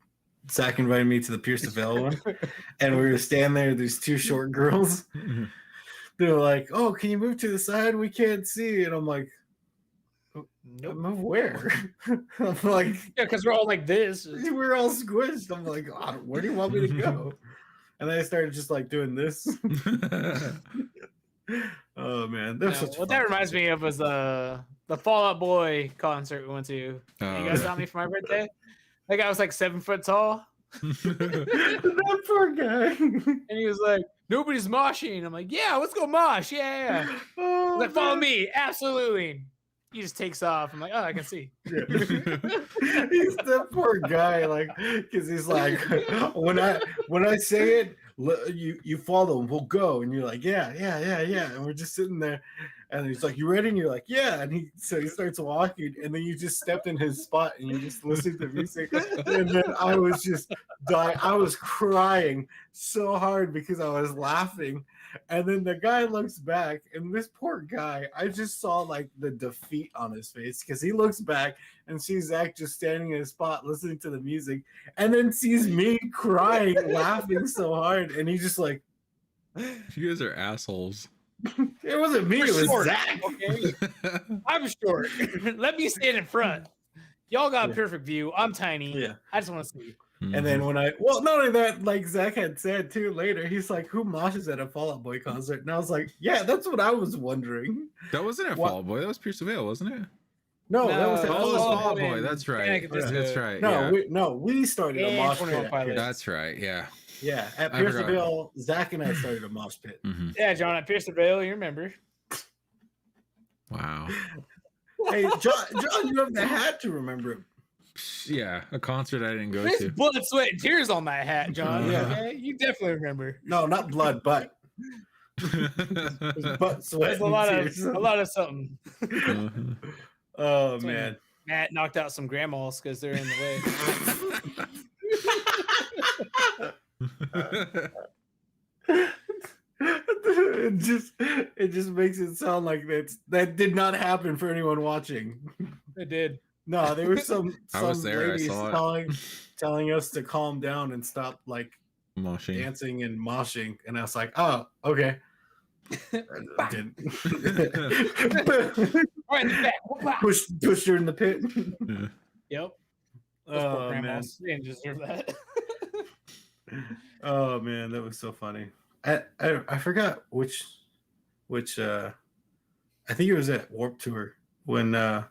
Zach invited me to the Pierce the Veil one, and we were standing there, there's 2 short girls. They're like, oh, can you move to the side? We can't see. And I'm like, nope. Move where? I'm like, yeah, because we're all like this. We're all squished. I'm like, oh, where do you want me to go? And then I started just like doing this. Oh man, what that reminds me of was the Fall Out Boy concert we went to. You guys saw me for my birthday. That guy was like 7 foot tall. That poor guy. And he was like, nobody's moshing. I'm like, yeah, let's go mosh. Yeah. Oh, like, follow me. Absolutely. He just takes off. I'm like, oh, I can see. Yeah. He's that poor guy, like, because he's like, when I say it, you follow, we'll go, and you're like, yeah, and we're just sitting there, And he's like, "You ready?" And you're like, "Yeah." And he starts walking, and then you just stepped in his spot, and you just listened to music. And then I was just dying. I was crying so hard because I was laughing. And then the guy looks back, and this poor guy, I just saw like the defeat on his face because he looks back and sees Zach just standing in his spot listening to the music, and then sees me crying, laughing so hard, and he's just like, You guys are assholes. "It wasn't me, it was short, Zach." Okay, I'm short. Let me stand in front. Y'all got a perfect view. I'm tiny. Yeah. I just want to see. And then when not only that, like Zach had said too later, he's like, "Who moshes at a Fall Out Boy concert?" And I was like, "Yeah, that's what I was wondering." That wasn't at Fall Out Boy. That was Pierce the Veil, wasn't it? No, that was Oh, it was Fall Out Fall Out Boy Boy. and That's right. Panic at the That's Disco. right. no, we started a mosh 21 pit. Pilots. That's right. Yeah. Yeah, at I Pierce forgot. Veil, Zach and I started a mosh pit. Mhm. Yeah, John, at Pierce the Veil, you remember? Wow. Hey, John, you had to remember it. Yeah, a concert I didn't go There's to. blood, sweat, and tears on that hat, John. Yeah. Okay? You definitely remember. No, not blood, but sweat. There's a lot of something. Oh That's when man. Matt knocked out some grandmas because they're in the way. it just makes it sound like that did not happen for anyone watching. It did. No, there was some I was there, I ladies saw it. telling us to calm down and stop like Moshing. dancing and moshing, and I was like, "Oh, okay." I didn't. Right in the back. Pushed her in the pit. Yeah. Yep. Those poor Oh man. grandmas. They didn't deserve that. Oh man, that was so funny. I forgot which I think it was at Warped Tour when and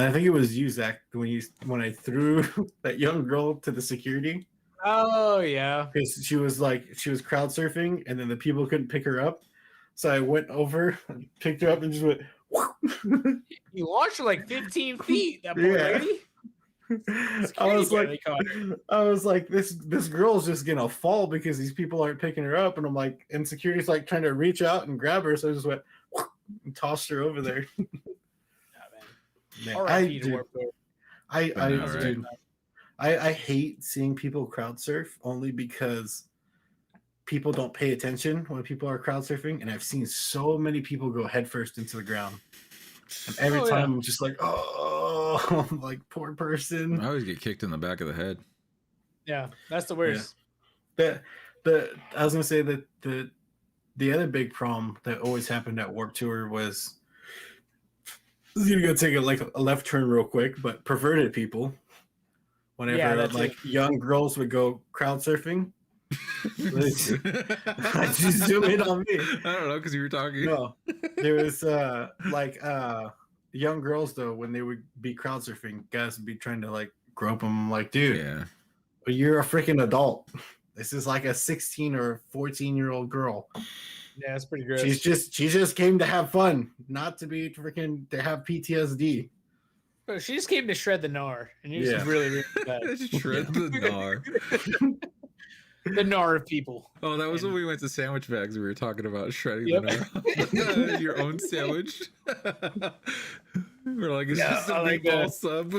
I think it was you, Zach, when I threw that young girl to the security Oh yeah. because she was crowd surfing and then the people couldn't pick her up. So I went over, picked her up, and just went. You launched her like 15 feet. That poor Yeah. lady. I was Security guard, like, they called her. I was like, this girl's just gonna fall because these people aren't picking her up, and I'm like, and security's like trying to reach out and grab her, so I just went and tossed her over there. Oh, Man, man. R.I.P. to Warped Tour. I know, right? Dude, I hate seeing people crowd surf only because people don't pay attention when people are crowd surfing, and I've seen so many people go headfirst into the ground. And every time I'm just like, oh, I'm like, poor person. I always get kicked in the back of the head. Yeah, that's the worst. I was gonna say that the other big problem that always happened at Warped Tour was I was gonna go take a left turn real quick, but perverted people. Whenever young girls would go crowd surfing. I just zoom in on me. I don't know because you were talking. No, there was young girls though when they would be crowd surfing, guys would be trying to like grope them. Like, dude, Yeah. you're a freaking adult. This is like a 16 or 14-year-old girl. Yeah, it's pretty gross. She just came to have fun, not to be freaking to have PTSD. Bro, she just came to shred the Gnar, and you're just Yeah. really, really bad. Shred the Gnar. The Gnar of people. Oh, that was when we went to Sandwich Bags. We were talking about shredding Yep. the Gnar. Your own sandwich. We're like, it's just a I like meatball that. sub.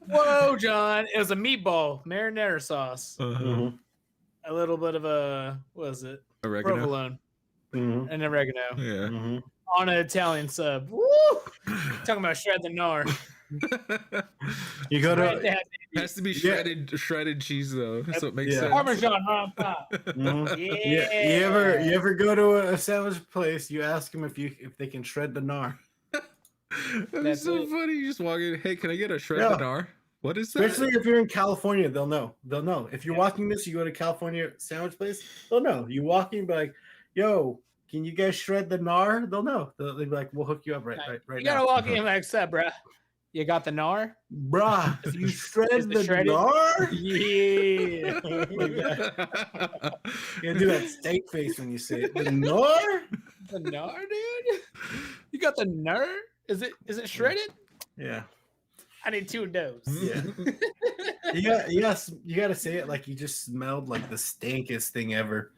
Whoa, John! It was a meatball marinara sauce, Uh-huh. a little bit of what is it? Oregano. Provolone Mm-hmm. and oregano Yeah. Mm-hmm. on an Italian sub. Woo! Talking about shred the Gnar. You go Right to there, Has to be Yeah. shredded cheese though, so it makes Yeah. sense. Parmesan on top. Mhm. Yeah. You ever go to a sandwich place? You ask them if they can shred the Gnar. That's That's so it. funny. You just walk in. Hey, can I get a shred Yeah. the Gnar? What is that? Especially if you're in California, they'll know. They'll know. If you're watching this, you go to California sandwich place, they'll know. You walk in, be like, "Yo, can you guys shred the Gnar?" They'll know. They'll be like, "We'll hook you up right You now." gotta walk in like that, bruh. You got the Gnar? Bruh, you shred Is the it shredded? Gnar? Yeah. You gotta do that steak face when you say it. The Gnar? The Gnar, dude? You got the Gnar? Is it shredded? Yeah. I need 2 of those. Yeah. You gotta say it like you just smelled like the stankest thing ever.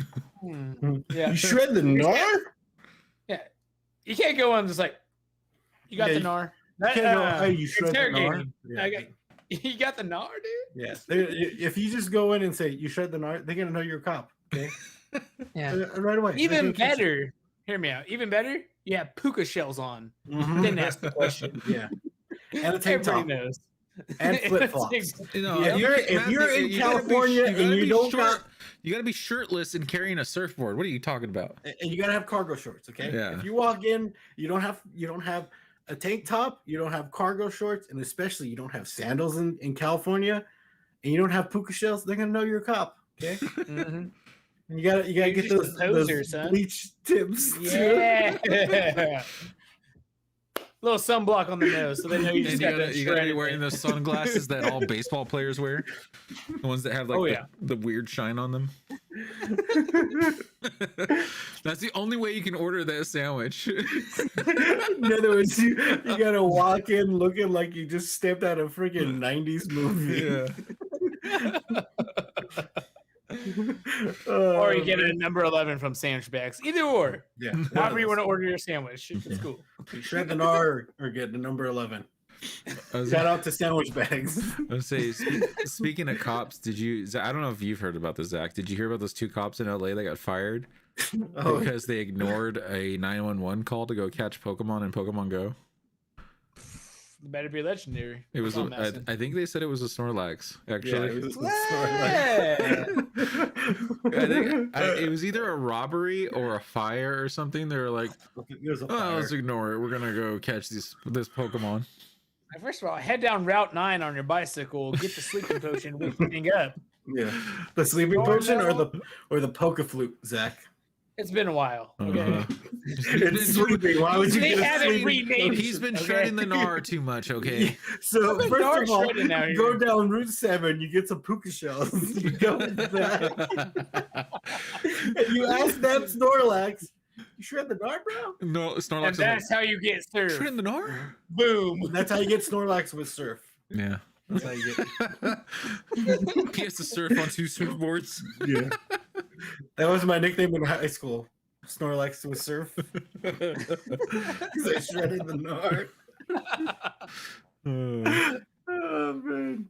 Yeah. You shred the Gnar? Yeah. You can't go on just like, you got the Gnar. You can't go, hey, you shred the Gnar. Interrogating. Yeah. You got the Gnar, dude? Yeah. If you just go in and say you shred the Gnar, they're gonna know you're a cop. Okay. Yeah. Right away. Even better. Hear me out. Even better. You have puka shells on. Then ask the question. Yeah. And a tank top. Everybody knows. And flip flops. If you're in California and you don't you gotta be shirtless and carrying a surfboard. What are you talking about? And you gotta have cargo shorts, okay? Yeah. If you walk in, you don't have a tank top, you don't have cargo shorts, and especially you don't have sandals in California, and you don't have puka shells, they're gonna know you're a cop, okay? And you gotta get those bleach tips. Yeah. Little sunblock on the nose, so they know you just gotta be wearing those sunglasses that all baseball players wear, the ones that have like the weird shine on them. That's the only way you can order that sandwich. In other words, you gotta walk in looking like you just stepped out of a freaking 90s movie. Yeah. Or you get a number 11 from Sandwich Bags. Either or. Yeah. However you want to order your sandwich. It's cool. Shred the Gnar or get the number 11. Shout out to Sandwich Bags. I was say, speaking of cops, I don't know if you've heard about this, Zach. Did you hear about those 2 cops in LA that got fired because they ignored a 911 call to go catch Pokemon in Pokemon Go? It better be legendary. It was. I think they said it was a Snorlax. Actually, it was a Snorlax. I think it was either a robbery or a fire or something. They were like, "Oh, let's ignore it. We're gonna go catch this Pokemon." First of all, head down Route 9 on your bicycle. Get the sleeping potion. Wake the thing up. Yeah, the sleeping potion or the Poke Flute, Zach. It's been a while. Okay. It's sleeping. Why would you they get a haven't sleeping renamed potion? He's been shredding the Gnar too much. Okay. So first of all, now go down Route 7. You get some puka shells. You go with that. And you ask that Snorlax, you shred the Gnar, bro? No, Snorlax. And that's how you get surf. Shredding the Gnar? Boom. That's how you get Snorlax with surf. Yeah. That's how you get. He has to surf on 2 surfboards. Yeah. That was my nickname in high school. Snorlax with surf. Because I shredded the Gnar. Oh man.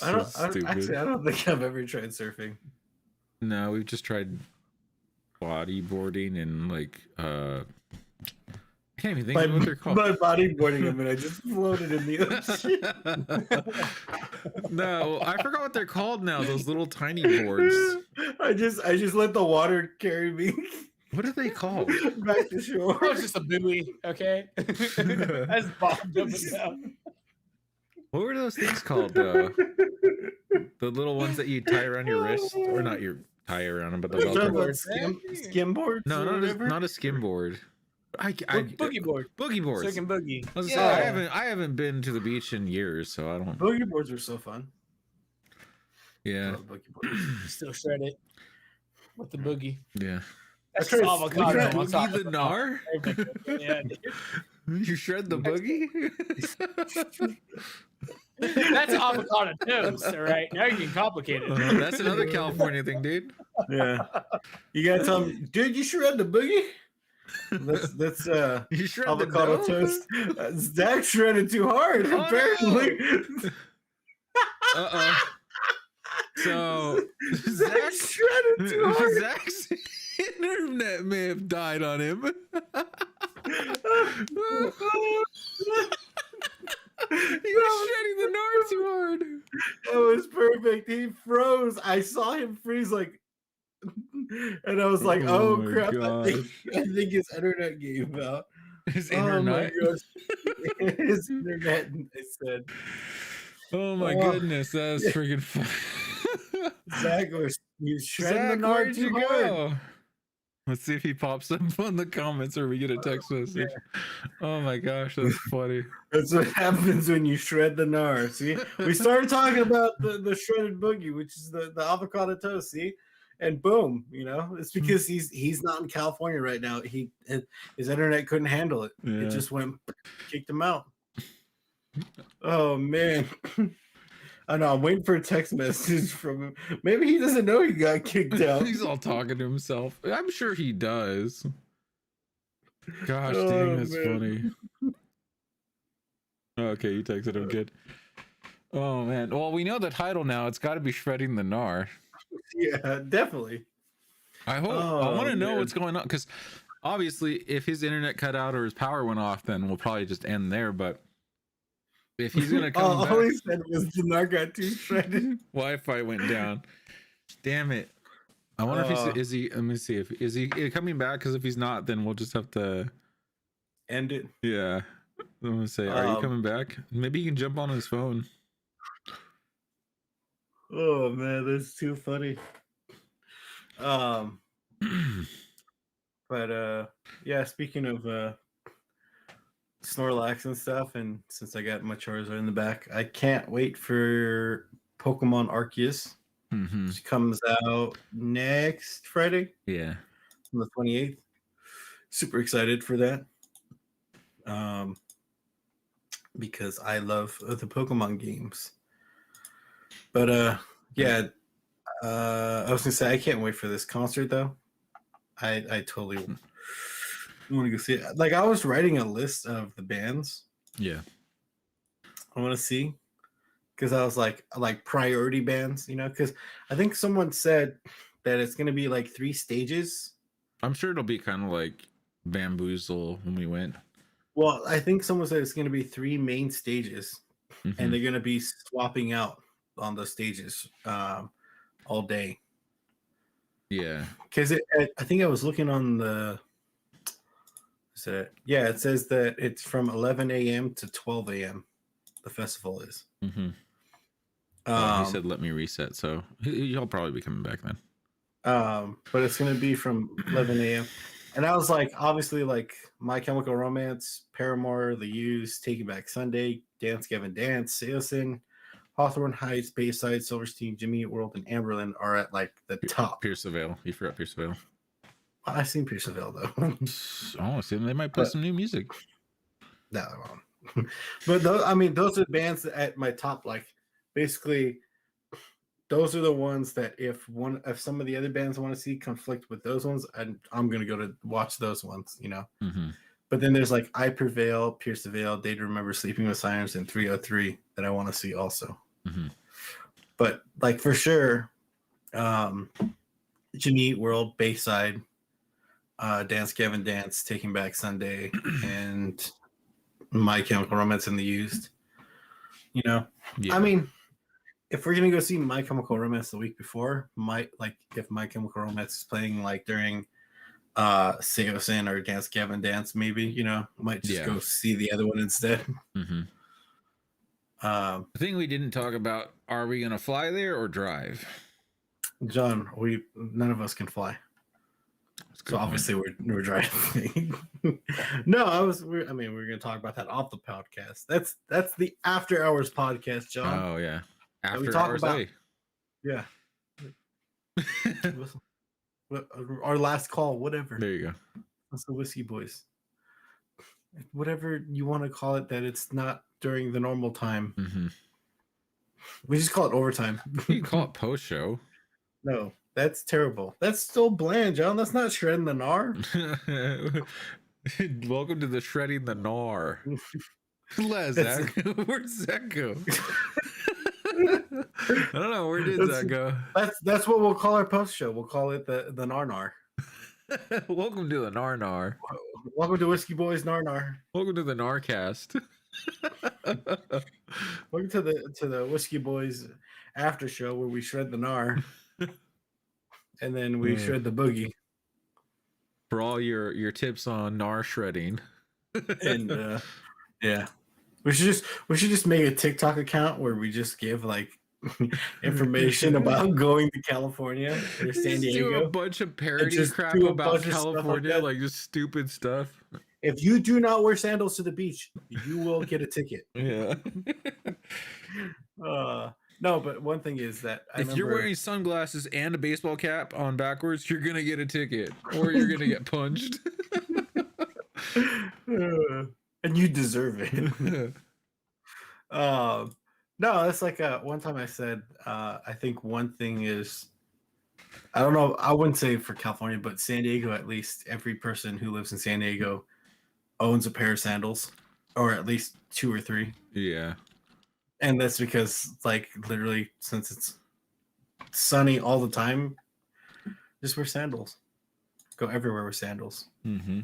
I don't think I've ever tried surfing. No, we've just tried bodyboarding and like I can't even think of what they're called. By bodyboarding, I mean I just floated in the ocean. No, I forgot what they're called now. Those little tiny boards. I just let the water carry me. What are they called? Back to shore. Oh, it's just a buoy, okay? That's bobbed up and down. What were those things called? The little ones that you tie around your wrist, or not your tie around them, but the skim board. No, not a skim board. Boogie board. Boogie boards. Second boogie. I haven't been to the beach in years, so I don't. Boogie boards are so fun. Yeah. Still shred it with the boogie. Yeah. That's avocado. Boogie the Gnar? Yeah, dude. You shred the boogie? That's avocado toast, all right? Now you can complicate it. That's another California thing, dude. Yeah. You gotta tell them, dude, you shred the boogie? That's you shred avocado toast. Zach shredded too hard, apparently. No. So Zach shredded too hard. Zach's internet may have died on him. He was shredding the Gnar too hard. That was perfect. He froze. I saw him freeze like, and I was like, "Oh crap! I think his internet gave out." His internet. His internet. I said, "Oh my goodness, that was freaking fun." Zach was shredding the Gnar too hard. Let's see if he pops up on the comments or we get a text message. Oh my gosh, that's funny. That's what happens when you shred the Gnar. See, we started talking about the shredded boogie, which is the avocado toast. See, and boom, it's because he's not in California right now. His internet couldn't handle it. Yeah. It just went, kicked him out. Oh man. I know. I'm waiting for a text message from him. Maybe he doesn't know he got kicked out. He's all talking to himself. I'm sure he does. Gosh Oh, dang, that's man. funny. Okay, you texted him. Good. Oh man. Well, we know the title now. It's got to be shredding the Gnar. Yeah, definitely. I hope. I Oh want to know man. what's going on because obviously, if his internet cut out or his power went off, then we'll probably just end there. But if he's gonna come All back, he said was the Gnar got too shredded. Wi-Fi went down. Damn it. I wonder if he's is he. Let me see if is he coming back. Because if he's not, then we'll just have to end it. Yeah. I'm gonna say, are you coming back? Maybe he can jump on his phone. Oh man, that's too funny. But yeah, speaking of Snorlax and stuff, and since I got my Charizard in the back, I can't wait for Pokemon Arceus. Which comes out next Friday. Yeah. On the 28th. Super excited for that. Because I love the Pokemon games. But yeah, I was gonna say I can't wait for this concert though. I totally want to go see it. Like I was writing a list of the bands. Yeah. I want to see because I was like priority bands, you know, because I think someone said that it's gonna be like 3 stages. I'm sure it'll be kind of like Bamboozle when we went. Well, I think someone said it's gonna be 3 main stages, and they're gonna be swapping out on the stages all day. Yeah, because I think I was looking on the. Yeah, it says that it's from 11 a.m. to 12 a.m. The festival is. he said, "Let me reset." So he'll probably be coming back then. But it's gonna be from 11 a.m. And I was like, obviously, like My Chemical Romance, Paramore, The Used, Taking Back Sunday, Dance Gavin Dance, Seosin, Hawthorne Heights, Bayside, Silverstein, Jimmy Eat World, and Amberlin are at like the top. Pierce the Veil. You forgot Pierce the Veil. I've seen Pierce the Veil though. Oh, see, they might play some new music. No, I won't. But those, I mean, those are bands at my top. Like, basically, those are the ones that if some of the other bands I want to see conflict with those ones, I'm gonna go to watch those ones. You know. But then there's like I Prevail, Pierce the Veil, Day to Remember, Sleeping with Sirens, and 303 that I want to see also. But like for sure, Jimmy Eat World, Bayside, Dance Gavin Dance, Taking Back Sunday, and My Chemical Romance and The Used. You know, I mean, if we're gonna go see My Chemical Romance the week before, if My Chemical Romance is playing like during Seosin or Dance Gavin Dance, maybe, you know, might just go see the other one instead. The thing we didn't talk about, are we gonna fly there or drive? John, none of us can fly. So obviously we're driving. No, we're gonna talk about that off the podcast. That's the after hours podcast, John. Oh yeah. After we talk hours about, yeah. Our last call, whatever. There you go. That's the Whiskey Boys. Whatever you want to call it, that it's not during the normal time. We just call it overtime. You can call it post show. No, that's terrible. That's still bland, John. That's not shredding the Gnar. Welcome to the shredding the Gnar. Zach. Where'd Zach go? I don't know. Where did Zach go? That's what we'll call our post show. We'll call it the Gnar. Welcome to the Gnar. Welcome to Whiskey Boys Gnar. Welcome to the Gnar-cast. Welcome to the Whiskey Boys after show where we shred the Gnar. And then we shred the boogie. For all your tips on Gnar shredding. And yeah. We should just make a TikTok account where we just give like information about going to California or San Diego. Do a bunch of parody crap about California, like just stupid stuff. If you do not wear sandals to the beach, you will get a ticket. Yeah. No, but one thing is that if you're wearing sunglasses and a baseball cap on backwards, you're gonna get a ticket, or you're gonna get punched. And you deserve it. No, that's like one time I said, I think one thing is, I don't know, I wouldn't say for California, but San Diego, at least every person who lives in San Diego owns a pair of sandals, or at least 2 or 3. Yeah. And that's because, like, literally, since it's sunny all the time, just wear sandals. Go everywhere with sandals. Mm-hmm.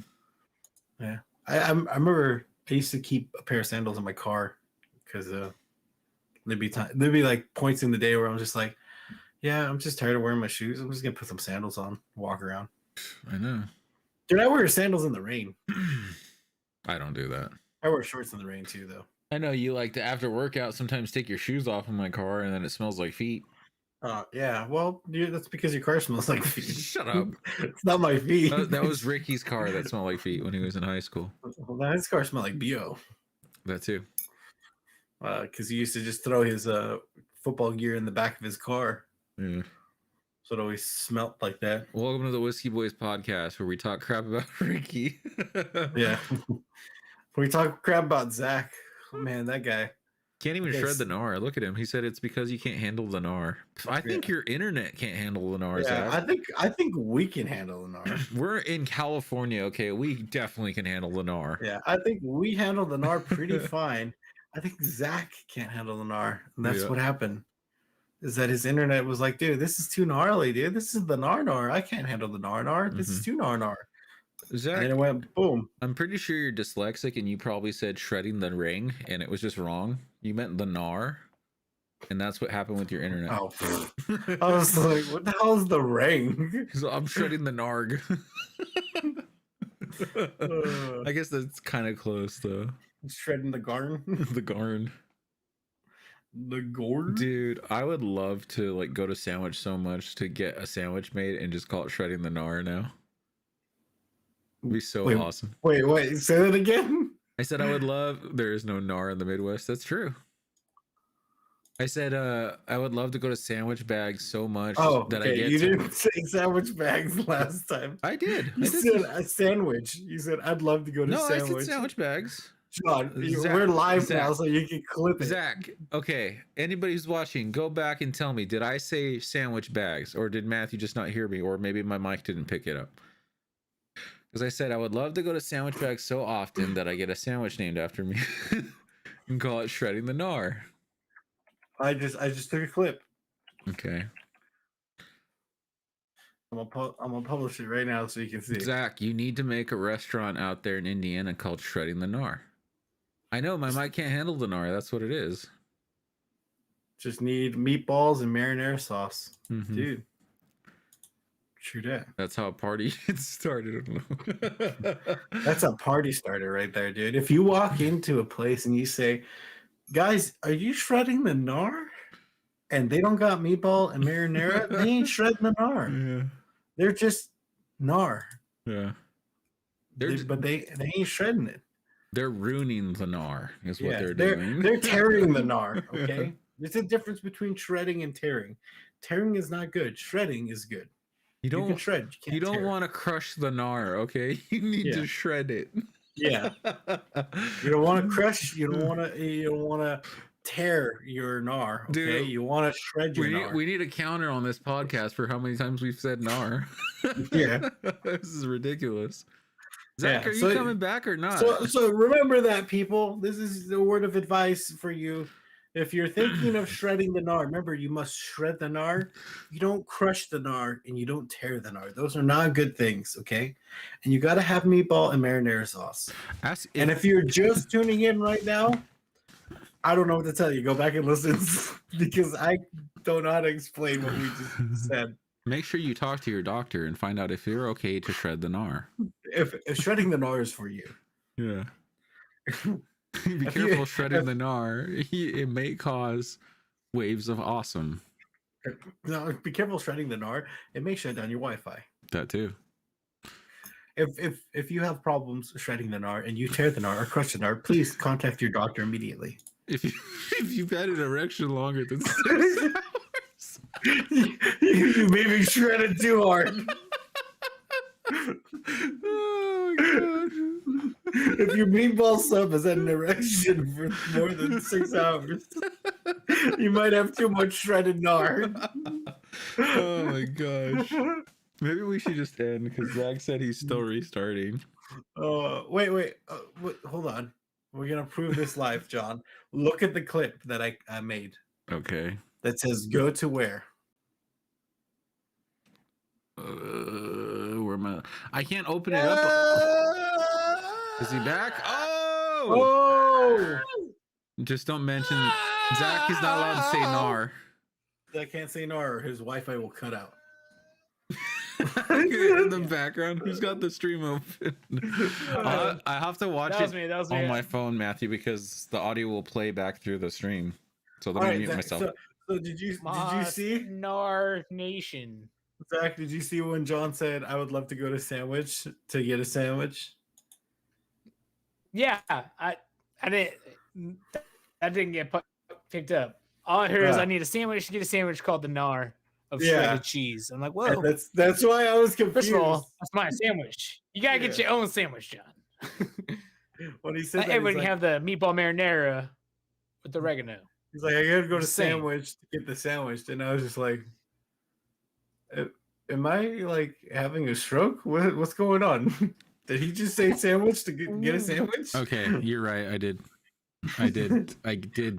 Yeah. I remember I used to keep a pair of sandals in my car because there'd be like points in the day where I'm just like, yeah, I'm just tired of wearing my shoes. I'm just gonna put some sandals on, walk around. I know. Dude, I wear sandals in the rain. I don't do that. I wear shorts in the rain too, though. I know you like to, after workout, sometimes take your shoes off in my car and then it smells like feet. Yeah. Well, dude, that's because your car smells like feet. Shut up. It's not my feet. That was Ricky's car that smelled like feet when he was in high school. Well, his car smelled like BO. That too. Because he used to just throw his football gear in the back of his car. Yeah. So it always smelled like that. Welcome to the Whiskey Boys podcast where we talk crap about Ricky. Yeah. We talk crap about Zach. Oh, man, that guy Can't even shred the Gnar. Look at him. He said it's because you can't handle the Gnar. I think your internet can't handle the Gnar. Yeah, Zach. I think we can handle the Gnar. We're in California, okay? We definitely can handle the Gnar. Yeah, I think we handle the Gnar pretty fine. I think Zach can't handle the Gnar, and that's what happened. Is that his internet was like, dude, this is too gnarly, dude. This is the Gnar. I can't handle the Gnar. This is too Gnar. Zach, and then it went boom. I'm pretty sure you're dyslexic and you probably said shredding the ring and it was just wrong. You meant the Gnar, and that's what happened with your internet. Oh, I was like, what the hell is the ring? So I'm shredding the Narg. I guess that's kind of close though. Shredding the garn. The Garn. The gourd? Dude, I would love to like go to Sandwich so much to get a sandwich made and just call it shredding the Gnar now. It'd be so awesome. Wait, say that again? I said I would love, there is no Gnar in the Midwest. That's true. I said I would love to go to Sandwich Bags so much that I get you didn't say sandwich bags last time. I did. You said a sandwich. You said I'd love to go to Sandwich. No, I said Sandwich Bags. John, we're live now, so you can clip it. Zach, okay. Anybody who's watching, go back and tell me, did I say Sandwich Bags, or did Matthew just not hear me, or maybe my mic didn't pick it up? Because I said I would love to go to Sandwich Bags so often that I get a sandwich named after me and call it shredding the Gnar. I just took a clip. Okay. I'm gonna publish it right now so you can see. Zach, you need to make a restaurant out there in Indiana called Shredding the Gnar. I know my mic can't handle the Gnar. That's what it is. Just need meatballs and marinara sauce, dude. True that. That's how a party gets started. That's a party starter right there, dude. If you walk into a place and you say, "Guys, are you shredding the Gnar?" and they don't got meatball and marinara, they ain't shredding the Gnar. Yeah. They're just Gnar. Yeah. But they ain't shredding it. They're ruining the Gnar is what they're doing. They're tearing the Gnar, okay? There's a difference between shredding and tearing. Tearing is not good. Shredding is good. You can shred. You don't want to crush the Gnar, okay? You need to shred it. Yeah. You don't want to crush. You don't want to tear your Gnar. Okay. Dude, you want to shred your Gnar. We need a counter on this podcast for how many times we've said Gnar. Yeah. This is ridiculous. Zach, are you coming back or not? So remember that, people. This is the word of advice for you. If you're thinking of shredding the Gnar, remember you must shred the Gnar. You don't crush the Gnar and you don't tear the Gnar. Those are not good things, okay? And you got to have meatball and marinara sauce. And if you're just tuning in right now, I don't know what to tell you. Go back and listen because I don't know how to explain what we just said. Make sure you talk to your doctor and find out if you're okay to shred the Gnar. If shredding the Gnar is for you. Yeah. Be careful shredding the Gnar. It may cause waves of awesome. No, be careful shredding the Gnar. It may shut down your Wi-Fi. That too. If you have problems shredding the Gnar and you tear the Gnar or crush the Gnar, please contact your doctor immediately. If you've had an erection longer than 6 hours, you maybe shredded too hard. Oh my god. If your meatball sub has had an erection for more than 6 hours, you might have too much shredded Gnar. Oh my gosh. Maybe we should just end because Zach said he's still restarting. Wait, hold on. We're gonna prove this live, John. Look at the clip that I made Okay. that says "Go to where." Where am I? I can't open it up. Is he back? Oh! Just don't mention Zach is not allowed to say Gnar. I can't say no, or his Wi-Fi will cut out. In the background, who's got the stream open? I have to watch it on my phone, Matthew, because the audio will play back through the stream. So let me mute myself. So did you see Gnar Nation? Zach? Did you see when John said, "I would love to go to Sandwich to get a sandwich"? Yeah, I didn't get picked up. All I heard is I need a sandwich. Get a sandwich called the Gnar of shredded cheese. I'm like, whoa. That's why I was confused. First of all, that's my sandwich. You gotta get your own sandwich, John. When he said that, everybody can have the meatball marinara with the oregano. He's like, I gotta go to Sandwich to get the sandwich, and I was just like, am I like having a stroke? What's going on? Did he just say sandwich to get a sandwich? Okay, you're right. I did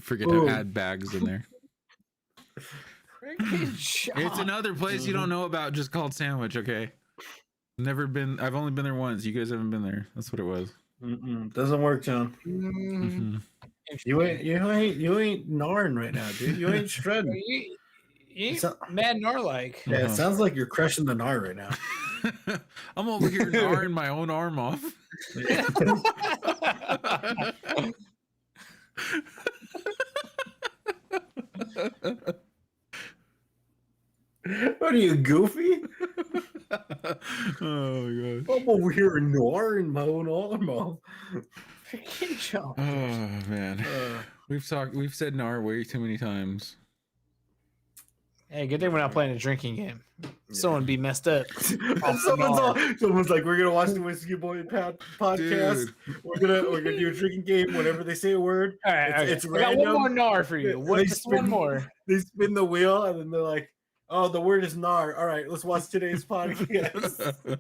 forget to add bags in there. It's another place you don't know about, just called Sandwich. Okay, I've only been there once. You guys haven't been there. That's what it was. Doesn't work, John. You ain't gnarring right now, dude. You ain't shredding. You ain't mad Gnar like. Yeah, it sounds like you're crushing the Gnar right now. I'm over here gnarring my own arm off. What are you, goofy? Oh my god! I'm over here gnarring my own arm off. Oh man, we've said Gnar way too many times. Hey, good thing we're not playing a drinking game. Someone be messed up. Someone's like, we're gonna watch the Whiskey Boy podcast. We're gonna do a drinking game. Whenever they say a word, all right, it's I random. got one more Gnar for you. One more. They spin the wheel and then they're like, "Oh, the word is Gnar." All right, let's watch today's podcast.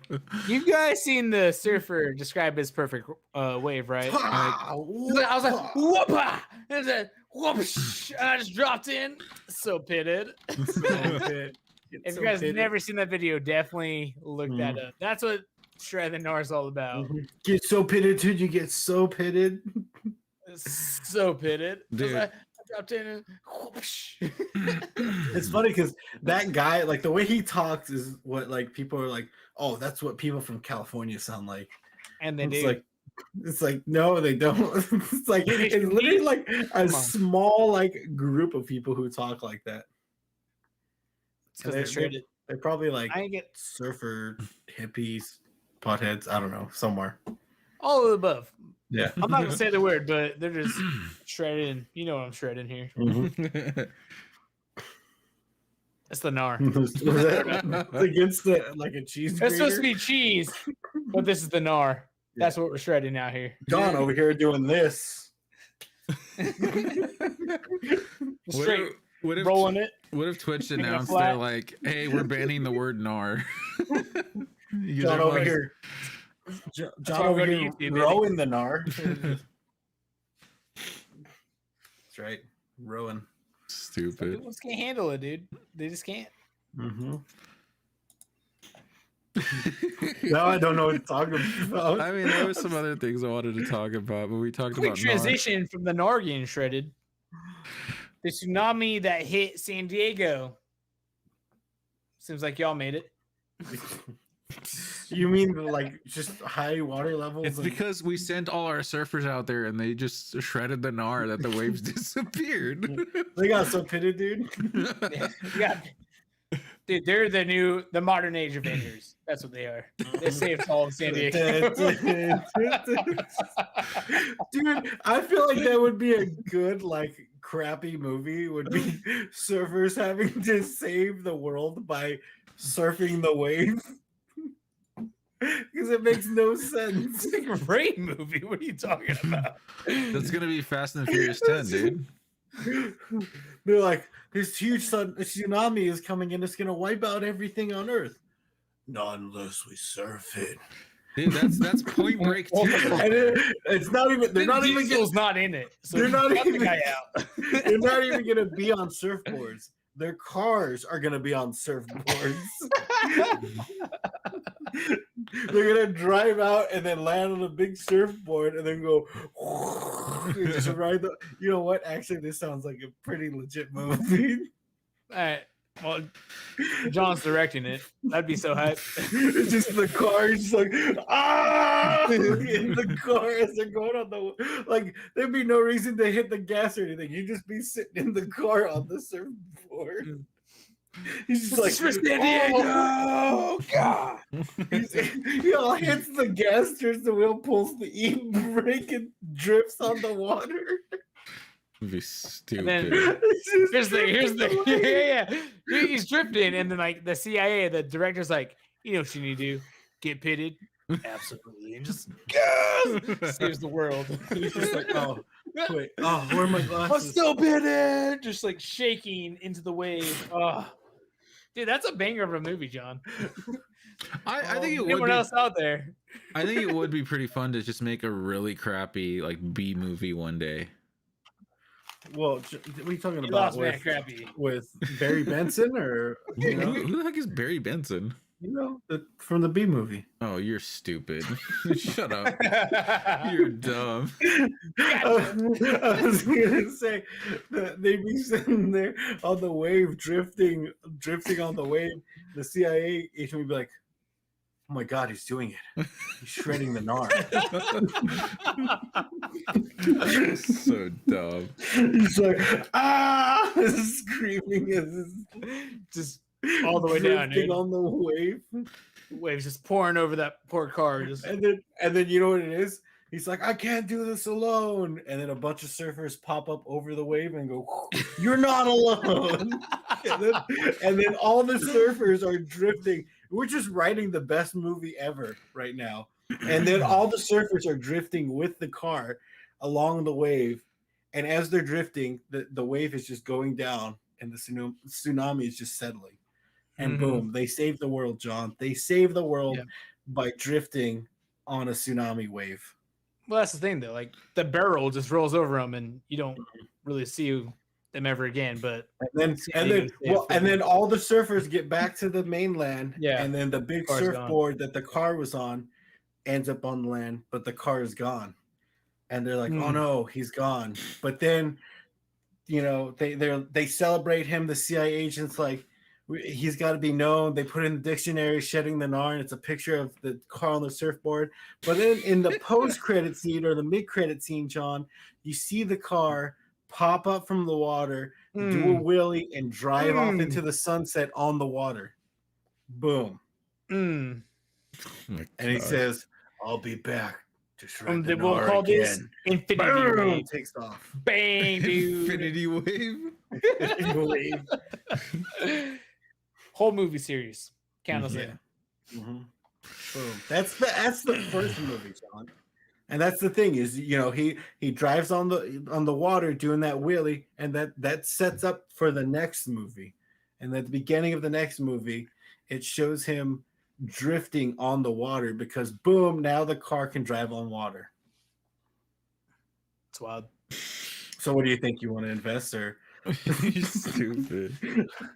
You guys seen the surfer describe his perfect wave, right? I was like, whoopah! And then whoosh! And I just dropped in. So pitted. If you guys never seen that video, definitely look that up. That's what Shred the Gnar is all about. Get so pitted, dude. You get so pitted. So pitted. Dude. I dropped in and whoosh. It's funny because that guy, like the way he talks is what like people are like, oh, that's what people from California sound like. And they it's do. It's like, no, they don't. It's like it's literally like a small like group of people who talk like that. They're probably like surfer hippies, potheads. I don't know, somewhere. All of the above. Yeah, I'm not gonna say the word, but they're just shredding. You know what I'm shredding here. That's the Gnar. It's against like a cheese. It's supposed to be cheese, but this is the Gnar. That's what we're shredding out here. John over here doing this. Straight rolling it. What if Twitch announced they're like, "Hey, we're banning the word Gnar." John over here. John over here rowing the Gnar. That's right, rowing. Stupid. People just can't handle it, dude. They just can't. Now I don't know what to talk about. I mean, there was some other things I wanted to talk about, but we talked about transition from the Gnar getting shredded. The tsunami that hit San Diego. Seems like y'all made it. You mean like just high water levels? It's because we sent all our surfers out there and they just shredded the Gnar that the waves disappeared. They got so pitted, dude. Yeah. Dude, they're the modern age Avengers. That's what they are. They saved all of San Diego. Dude, I feel like that would be a good like crappy movie. Would be surfers having to save the world by surfing the wave. Because it makes no sense. It's a great movie. What are you talking about? That's gonna be Fast and Furious 10, dude. They're like, this huge tsunami is coming and it's gonna wipe out everything on Earth. Not unless we surf it. Dude, that's Point Break too. It's not even. They're not even. Not in it. So they're not even. The guy out. They're not even gonna be on surfboards. Their cars are gonna be on surfboards. They're gonna drive out and then land on a big surfboard and then go. And just ride the. You know what? Actually, this sounds like a pretty legit movie. All right. Well, John's directing it. That'd be so hype. It's just the car, just like in the car as they're going on the like. There'd be no reason to hit the gas or anything. You'd just be sitting in the car on the surfboard. He's just like, for San Diego. Oh God! He all hits the gas, turns the wheel, pulls the e-brake, and drifts on the water. Be stupid. Here's the yeah. He's drifting, and then like the CIA, the director's like, you know what you need to do? Get pitted. Absolutely, and just saves the world. He's just like, oh wait, oh, where are my glasses? I'm still pitted, just like shaking into the wave. Oh, dude, that's a banger of a movie, John. I think it would. Anyone else out there? I think it would be pretty fun to just make a really crappy like B movie one day. Well, what are you talking about with Barry Benson or you know? Who the heck is Barry Benson? You know, from the B movie. Oh, you're stupid. Shut up. You're dumb. I was gonna say that they'd be sitting there on the wave, drifting on the wave. The CIA agent would be like, "Oh my God, he's doing it! He's shredding the Gnar." So dumb. He's like, screaming as just all the way down, dude. On the wave. Waves just pouring over that poor car. Just... And then you know what it is? He's like, I can't do this alone. And then a bunch of surfers pop up over the wave and go, you're not alone. and then all the surfers are drifting. We're just writing the best movie ever right now. And then all the surfers are drifting with the car along the wave. And as they're drifting, the wave is just going down and the tsunami is just settling. And boom, they save the world, John. They save the world by drifting on a tsunami wave. Well, that's the thing, though. Like the barrel just rolls over them, and you don't really see them ever again. But and then all the surfers get back to the mainland. Yeah, and then the big surfboard that the car was on ends up on land, but the car is gone. And they're like, "Oh no, he's gone." But then, you know, they celebrate him. The CIA agent's like, he's got to be known. They put in the dictionary, shedding the Gnar, and it's a picture of the car on the surfboard. But then in the post-credit scene or the mid-credit scene, John, you see the car pop up from the water, do a wheelie, and drive off into the sunset on the water. Boom. Oh and he says, "I'll be back to shred the we'll Gnar call again." This Infinity Wave. Takes off. Bang, dude. Infinity Wave. Infinity Wave. Whole movie series. Count us in. Boom. That's the first movie, John. And that's the thing is, you know, he drives on the water doing that wheelie, and that sets up for the next movie. And at the beginning of the next movie, it shows him drifting on the water because boom, now the car can drive on water. It's wild. So what do you think? You want to invest or? You're stupid.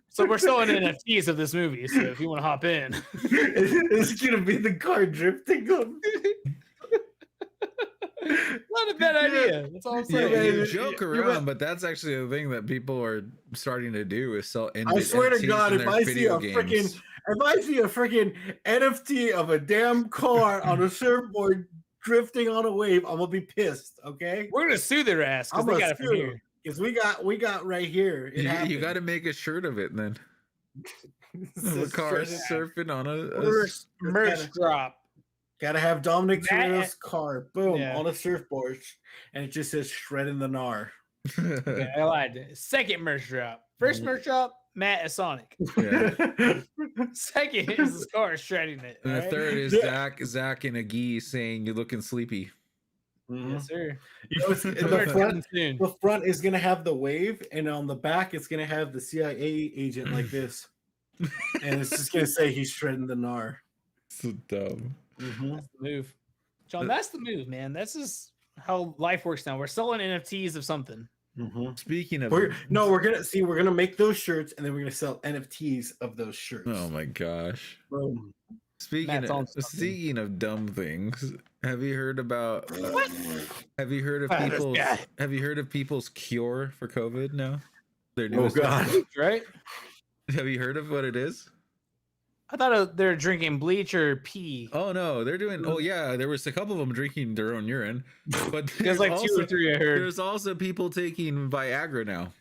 So we're selling NFTs of this movie. So if you want to hop in, it's gonna be the car drifting on. Not a bad idea. That's all I'm saying. Yeah, you joke around, but that's actually a thing that people are starting to do is sell NFTs. I swear to God, if I see a games. freaking NFT of a damn car on a surfboard drifting on a wave, I'm gonna be pissed. Okay, we're gonna sue their ass because they got it from here. Because we got right here. You got to make a shirt of it then. The car surfing on a merch drop. Got to have Dominic Toretto's car, boom, on a surfboard, and it just says "shredding the Gnar." Okay, I lied. Second merch drop. First merch drop, Matt as Sonic. Yeah. Second is his car shredding it. And the third is Zach and a Gee saying you're looking sleepy. Yes, sir. You know, the front is gonna have the wave, and on the back it's gonna have the CIA agent like this, and it's just gonna say he's shredding the Gnar. So dumb. That's the move, John. That's the move, man. That's just how life works now. We're selling NFTs of something. Speaking of, we're gonna make those shirts, and then we're gonna sell NFTs of those shirts. oh my gosh. Boom. Speaking of dumb things, have you heard about have you heard of people's cure for COVID now? Their Oh god. Right? Have you heard of what it is? I thought they're drinking bleach or pee. Oh no, they're doing. Oh yeah, there was a couple of them drinking their own urine, but there's like also, 2 or 3 I heard. There's also people taking Viagra now.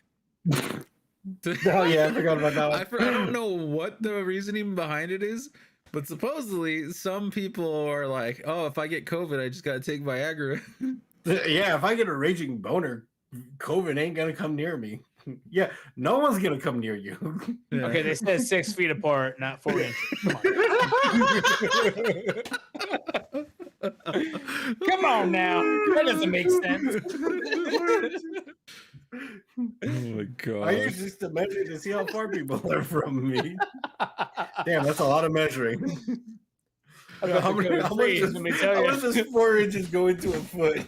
Oh yeah, I forgot about that one. I don't know what the reasoning behind it is, but supposedly some people are like, "Oh, if I get COVID, I just gotta take Viagra." Yeah, if I get a raging boner, COVID ain't gonna come near me. Yeah, no one's gonna come near you. Yeah. Okay, they said 6 feet apart, not 4 inches. Come on now, that doesn't make sense. Oh my god! I use this to measure to see how far people are from me. Damn, that's a lot of measuring. How much does 4 inches go into a foot?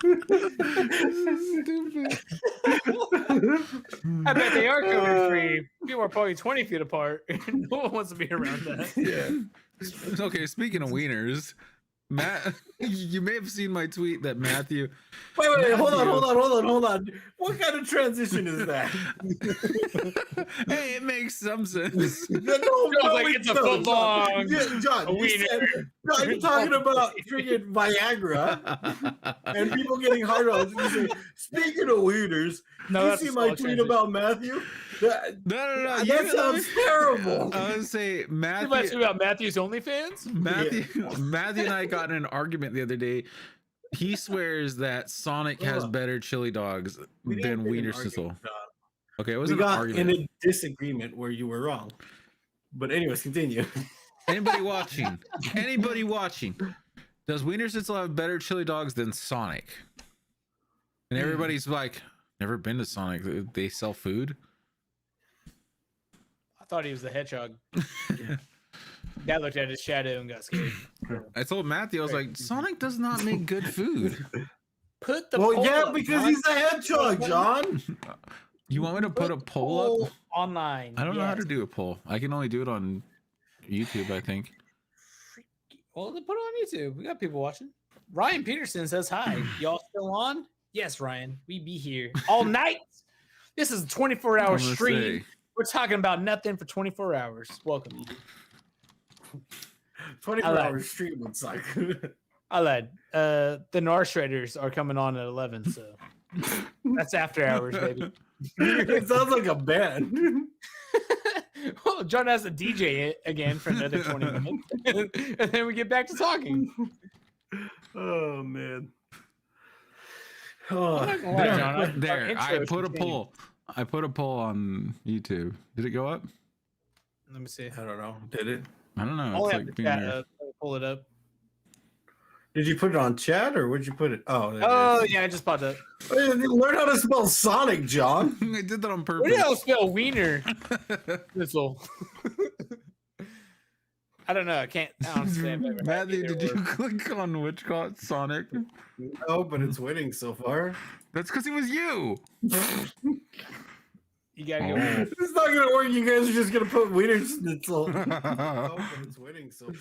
Stupid. I bet they are COVID free. People are probably 20 feet apart. No one wants to be around that. Yeah. Okay, speaking of wieners, Matt, you may have seen my tweet that Matthew. Wait, hold on. What kind of transition is that? Hey, it makes some sense. No, it's a foot long. John, you're talking about freaking Viagra and people getting hard on. Speaking of wieners, you see my tweet about Matthew? No. That sounds terrible. I would say Matthew. You talking about Matthew's OnlyFans? Matthew and I got in an argument the other day. He swears that Sonic has better chili dogs than Wiener Schnitzel. Okay, it was an argument. In a disagreement where you were wrong. But anyways, continue. Anybody watching? Does Wiener Schnitzel have better chili dogs than Sonic? And everybody's like, never been to Sonic. They sell food. I thought he was the hedgehog. Guy looked at his shadow and got scared. I told Matthew, I was like, Sonic does not make good food. Put the poll up, because John. He's a hedgehog, John. You want me to put a poll up online? I don't know how to do a poll. I can only do it on YouTube, I think. Well, then put it on YouTube. We got people watching. Ryan Peterson says hi. Y'all still on? Yes, Ryan. We be here all night. This is a 24-hour stream. We're talking about nothing for 24 hours. Welcome. 24-hour stream would suck. I lied. The Gnar shredders are coming on at 11, so that's after hours, baby. It sounds like a band. Well, John has to DJ it again for another 20 minutes, and then we get back to talking. Oh man. I put a poll. I put a poll on YouTube. Did it go up? Let me see. I don't know. Did it? I don't know. I'll It's have like to being chat there. up. Pull it up. Did you put it on chat or where'd you put it? Oh, yeah, I just popped up. Learn how to spell Sonic, John. I did that on Where purpose. do you spell wiener? This'll. I don't know. I can't. I don't understand. Matthew, did you click on which got Sonic? Oh, but it's winning so far. That's because it was you. You gotta go. It's not gonna work. You guys are just gonna put Wiener Schnitzel. Oh, but it's winning so far.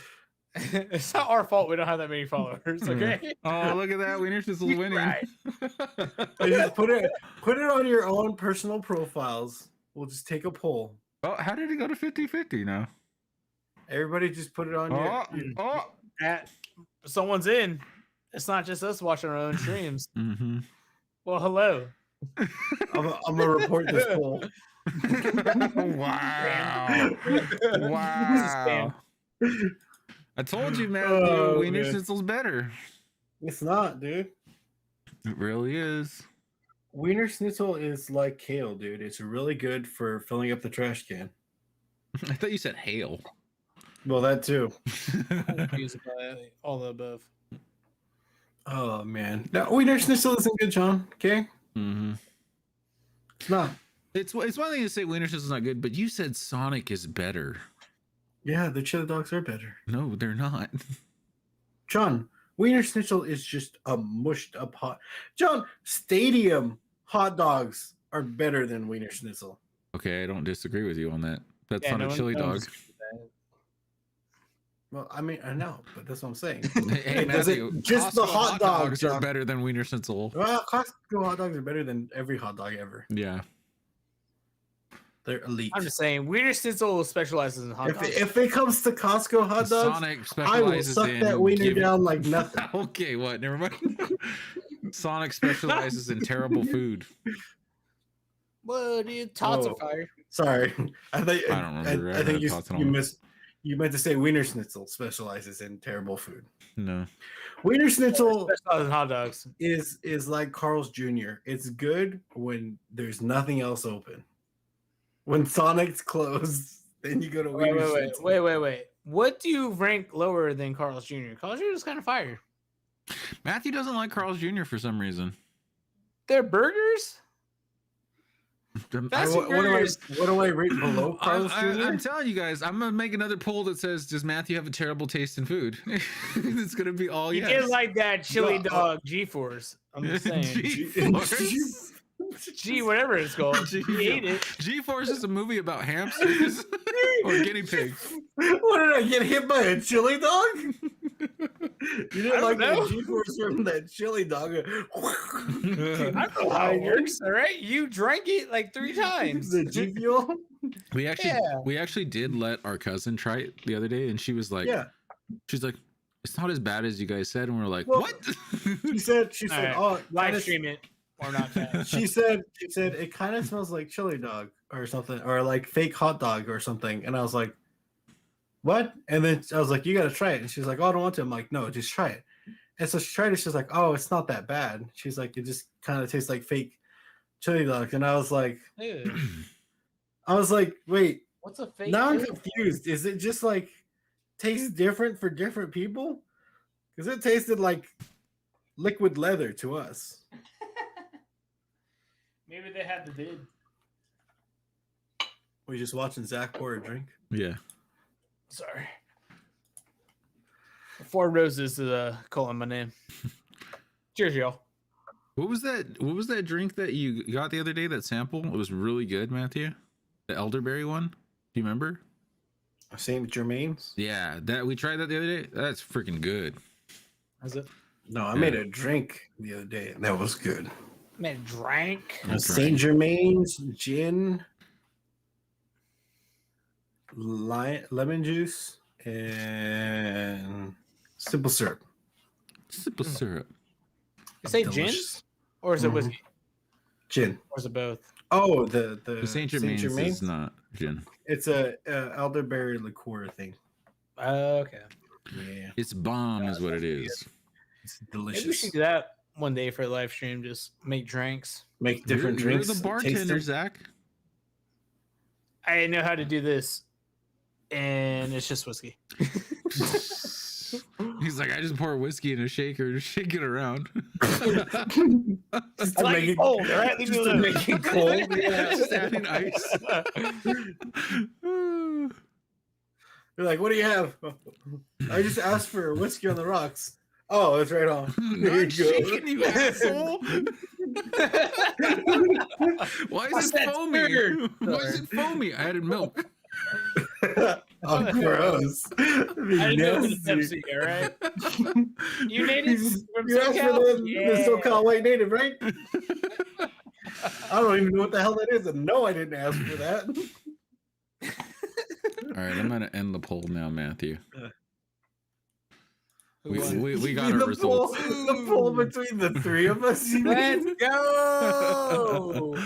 It's not our fault we don't have that many followers, okay? Oh, look at that. Wiener Schnitzel's winning. Right. Just put it on your own personal profiles. We'll just take a poll. Oh, how did it go to 50-50 now? Everybody just put it on Someone's in. It's not just us watching our own streams. Mm-hmm. Well, hello. I'm gonna report this poll. Wow. I told you, man. Wiener Schnitzel's better. It's not, dude. It really is. Wiener Schnitzel is like kale, dude. It's really good for filling up the trash can. I thought you said hail. Well, that too. All the above. Oh man, no, Wiener Schnitzel isn't good, John. Okay. Mm-hmm. It's not. It's one thing to say Wiener Schnitzel's not good, but you said Sonic is better. Yeah, the chili dogs are better. No, they're not. John, Wiener Schnitzel is just a mushed up hot. John, stadium hot dogs are better than Wiener Schnitzel. Okay, I don't disagree with you on that. That's not a chili no one dog. disagrees with that. Well, I mean, I know, but that's what I'm saying. Hey, Does it Matthew, just the Costco hot dogs are John? better than Wiener Schnitzel. Well, Costco hot dogs are better than every hot dog ever. Yeah. They're elite. I'm just saying, Wiener Schnitzel specializes in hot dogs. If it comes to Costco hot dogs, Sonic I will specializes suck in that wiener giving- down like nothing. Okay, what? Never mind. Sonic specializes in terrible food. What, dude? Tots Oh. are fire. Sorry, I I don't remember. I think Thoughts on you all missed. You meant to say Wiener Schnitzel specializes in terrible food. No. Wiener Schnitzel Specializes in hot dogs. is like Carl's Jr. It's good when there's nothing else open. When Sonic's closed, then you go to Wiener Schnitzel. Wait. What do you rank lower than Carl's Jr.? Carl's Jr. is kind of fire. Matthew doesn't like Carl's Jr. for some reason. They're burgers? That's What do I rate below Carl's Jr.? I'm telling you guys, I'm gonna make another poll that says, "Does Matthew have a terrible taste in food?" It's gonna be all You yes. did like that chili dog G-Force. I'm just saying. G-Force? G, whatever it's called. G- He ate it. G-Force is a movie about hamsters or guinea pigs. What did I get hit by a chili dog? You didn't I like don't know. the G-force from that chili dog? I don't know how it works. All right, you drank it like 3 times. The G fuel? We actually did let our cousin try it the other day, and she was like, Yeah. she's like, it's not as bad as you guys said, and we're like, Well, what? She said, All right, oh, live stream it or not. Bad. She said it kind of smells like chili dog or something, or like fake hot dog or something. And I was like, what? And then I was like, you got to try it. And she's like, oh, I don't want to. I'm like, no, just try it. And so she tried it. She's like, oh, it's not that bad. She's like, it just kind of tastes like fake chili dog. And I was like, Ew. wait, What's a fake? now I'm chili dog? confused. Is it just like tastes different for different people? Because it tasted like liquid leather to us. Maybe they had the bid. We're just watching Zach pour a drink. Yeah. Sorry. 4 roses is calling my name. Cheers, y'all. What was that drink that you got the other day? That sample? It was really good, Matthew. The elderberry one. Do you remember? Saint Germain's? Yeah, that we tried that the other day. That's freaking good. How's it? No, I made a drink the other day, and that was good. Man, drank. That's Saint Germain's, gin, lemon juice, and simple syrup. Simple syrup. You say gin Delicious. or is it Mhm. whiskey Gin. or is it both? Oh, The Saint Germain's is not gin. It's a elderberry liqueur thing. Okay. Yeah, It's bomb, is what it is. it's Maybe we delicious. should do that one day for a live stream. Just make drinks. Make different You're drinks. the taste bartender, them. Zach. I know how to do this, and it's just whiskey. He's like, I just pour whiskey in a shaker, just shake it around. Just I to like make it it cold. All right, leave me just to alone. make it cold. Yeah, just adding ice. You're like, what do you have? I just asked for a whiskey on the rocks. Oh, it's right on. There you Not go. shaking, you asshole. Why What's is it that foamy? spirit? Why is it foamy? I added milk. Oh, gross. I didn't know it was Pepsi. All right. You natives from You asked for SoCal? the SoCal white native, right? I don't even know what the hell that is, and no, I didn't ask for that. All right, I'm gonna end the poll now, Matthew. Who won? We got our the results. the poll between the three of us. you Let's mean? go.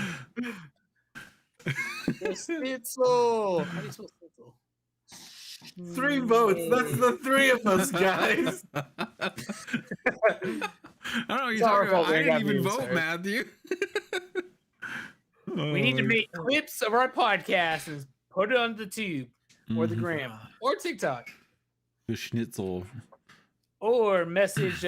The Schnitzel. How do you spell Schnitzel? 3 votes. That's the 3 of us, guys. I don't know what It's you're our talking fault about. we I got didn't even views, vote, sir. Matthew. We need to make clips of our podcast and put it on the tube or the Mhm. gram or TikTok The schnitzel. or message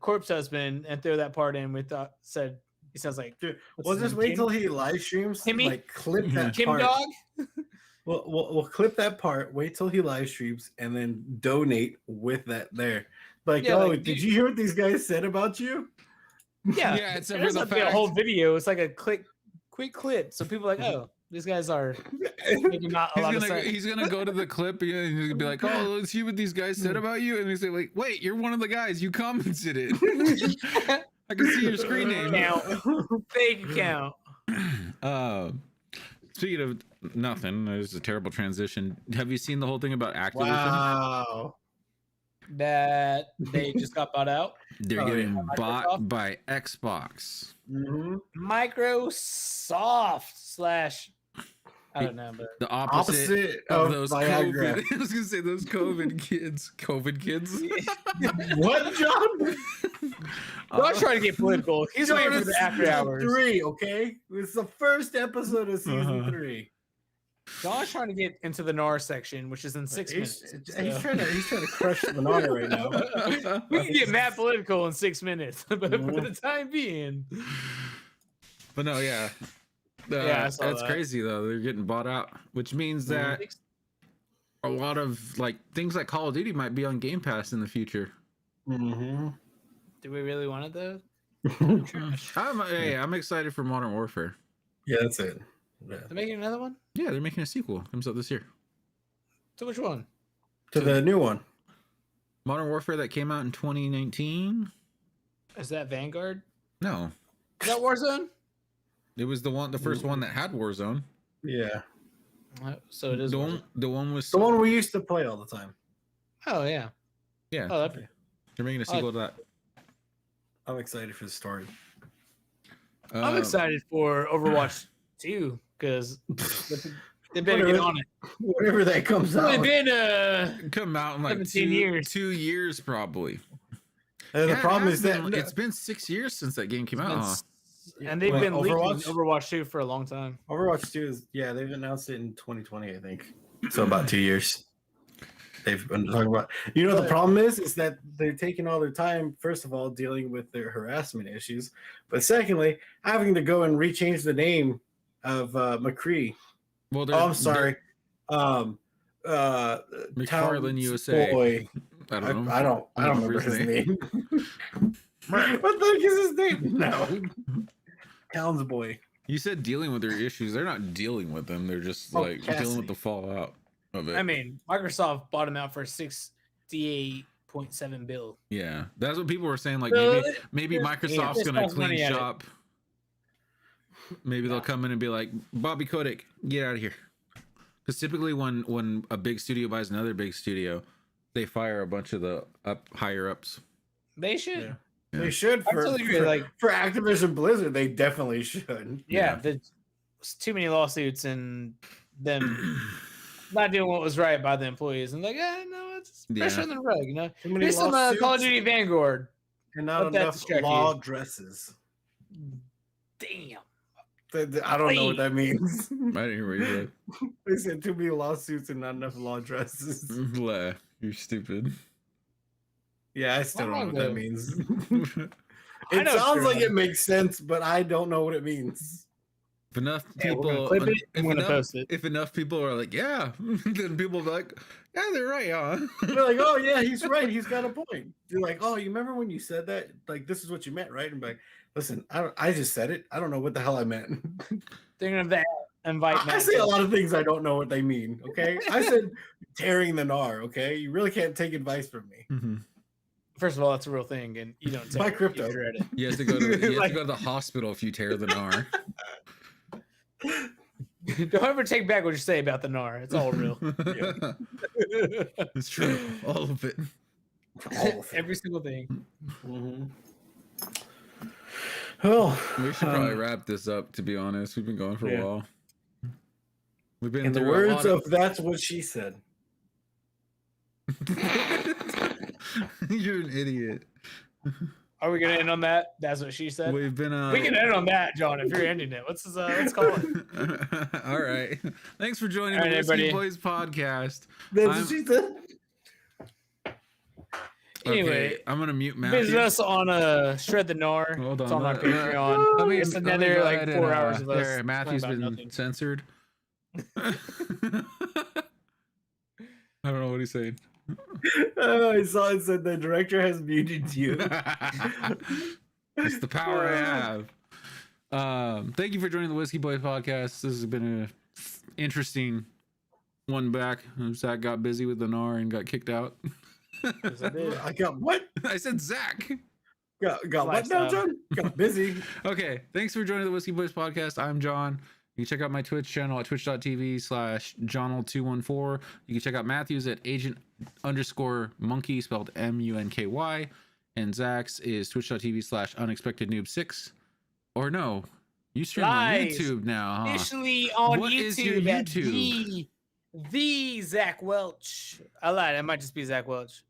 Corpse Husband and throw that part in. Said he sounds like Dude, what's we'll his just name? wait Kim? till he live streams. Timmy? Like clip that Kim part. Dog. We'll clip that part. Wait till he live streams, and then donate with that there. Like, Yeah, oh, like, did you hear what these guys said about you? Yeah, Yeah, it's it for the doesn't have to be a fact. whole video. It's like a quick clip, so people are like, oh, these guys are maybe not allowed to say. He's gonna go to the clip and he's gonna be like, "Oh, let's see what these guys said about you," and he's like, "Wait, you're one of the guys. You commented it. I can see your screen name." Fake account. Speaking of nothing, there's a terrible transition. Have you seen the whole thing about Activision? Wow. That they just got bought out. They're getting bought by Xbox. Microsoft / I don't know, but the opposite of those Viagra. COVID. I was gonna say those COVID kids. COVID kids. What, John? I'm trying to get political. He's waiting for the after hours. 3, okay? It's the first episode of season 3. John's trying to get into the Gnar section, which is in 6 minutes. He's trying to crush the Gnar right now. We can get mad political in 6 minutes, but for the time being. But no, yeah. I saw that's that. crazy though. They're getting bought out, which means that a lot of like things like Call of Duty might be on Game Pass in the future. Do we really want it though? I'm excited for Modern Warfare. Yeah, that's it. Yeah. They're making another one? Yeah, they're making a sequel. Comes out this year. So which one? To the new one. Modern Warfare that came out in 2019. Is that Vanguard? No, Is that Warzone? it was the first one that had Warzone. Yeah. So it is The Warzone. one was The one we used to play all the time. Oh yeah. yeah. Oh, that'd be... They're making a sequel to that. I'm excited for the story. I'm excited for Overwatch 2 because they better get on it. Whatever that comes It's out. only been Come out in like 17 years. 2 years probably. The Yeah, problem it is has that been- it's been 6 years since that game came It's out. been huh? and they've What, been leaking Overwatch? Overwatch 2 for a long time. Overwatch 2 is they've announced it in 2020, I think. So about 2 years. They've been talking about. You know, the problem is that they're taking all their time. First of all, dealing with their harassment issues, but secondly, having to go and rechange the name of McCree. Well, I'm sorry. McFarlane Towns USA. Boy. I don't know. I don't remember his name. What the heck is his name? No. Towns Boy. You said dealing with their issues. They're not dealing with them. They're just like dealing Cassidy. with the fallout of it. I mean, Microsoft bought him out for 68.7 bill. Yeah, that's what people were saying. Like So, maybe Microsoft's this gonna costs clean money at it. shop. Maybe they'll come in and be like, Bobby Kotick, get out of here. Because typically when a big studio buys another big studio, they fire a bunch of the higher ups. They should. Yeah. Yeah. They should I totally agree, like- for Activision Blizzard, they definitely should. Yeah, there's too many lawsuits and them not doing what was right by the employees. And like, no, it's pressure on the rug, you know. Too many Here's some lawsuits Call of Duty Vanguard. and not Let that enough distract law you. dresses. Damn. I don't know what that means. I didn't hear what you said. They said too many lawsuits and not enough law dresses. Blah, you're stupid. Yeah, I still don't know what that Though. means. I It know it's sounds true. like it makes sense, but I don't know what it means. If enough Yeah, we're gonna people, clip it, if I'm gonna enough, post it. if enough people are like, yeah, then people will be like, yeah, they're right, huh? They're like, oh yeah, he's right. He's got a point. You're like, oh, you remember when you said that? Like, this is what you meant, right? And be like, listen, I just said it. I don't know what the hell I meant. They're gonna invite I Matt. say a lot of things I don't know what they mean. Okay, I said tearing the Gnar. Okay, you really can't take advice from me. First of all, that's a real thing, and you don't My take crypto. You dread it. You have to go to you have Like- to go to the hospital if you tear the Gnar. Don't ever take back what you say about the Gnar. It's all real. It's true, all of it. Every single thing. Well, We should probably wrap this up. To be honest, we've been going for Yeah. a while. We've been in the through a words lot of that's what she said. You're an idiot. Are we gonna end on that? That's what she said. We've been We can end on that, John. If you're ending it, let's call it. All right. Thanks for joining All the right, Whiskey everybody. Boys podcast. That's I'm- what she said. Anyway, Okay, I'm gonna mute Matthew. visit us on Shred the Gnar. Hold It's on, on our let- Patreon. Let me- it's let me another go like ahead 4 and, hours of us. There, Matthew's talking been about nothing. censored. I don't know what he's saying. I saw it said the director has muted you. It's the power I have. Thank you for joining the Whiskey Boys podcast. This has been an interesting one back. Zach got busy with the Gnar and got kicked out. Yes, I did. I got what? I said Zach. Got what now, John? Got busy. Okay, thanks for joining the Whiskey Boys podcast. I'm John. You can check out my Twitch channel at twitch.tv/Johnal214. You can check out Matthew's at agent_monkey, spelled MUNKY. And Zach's is twitch.tv/unexpectednoob6. Or no, you stream on YouTube now, huh? Officially on What YouTube, is your at YouTube? the Zach Welch. I lied. It might just be Zach Welch.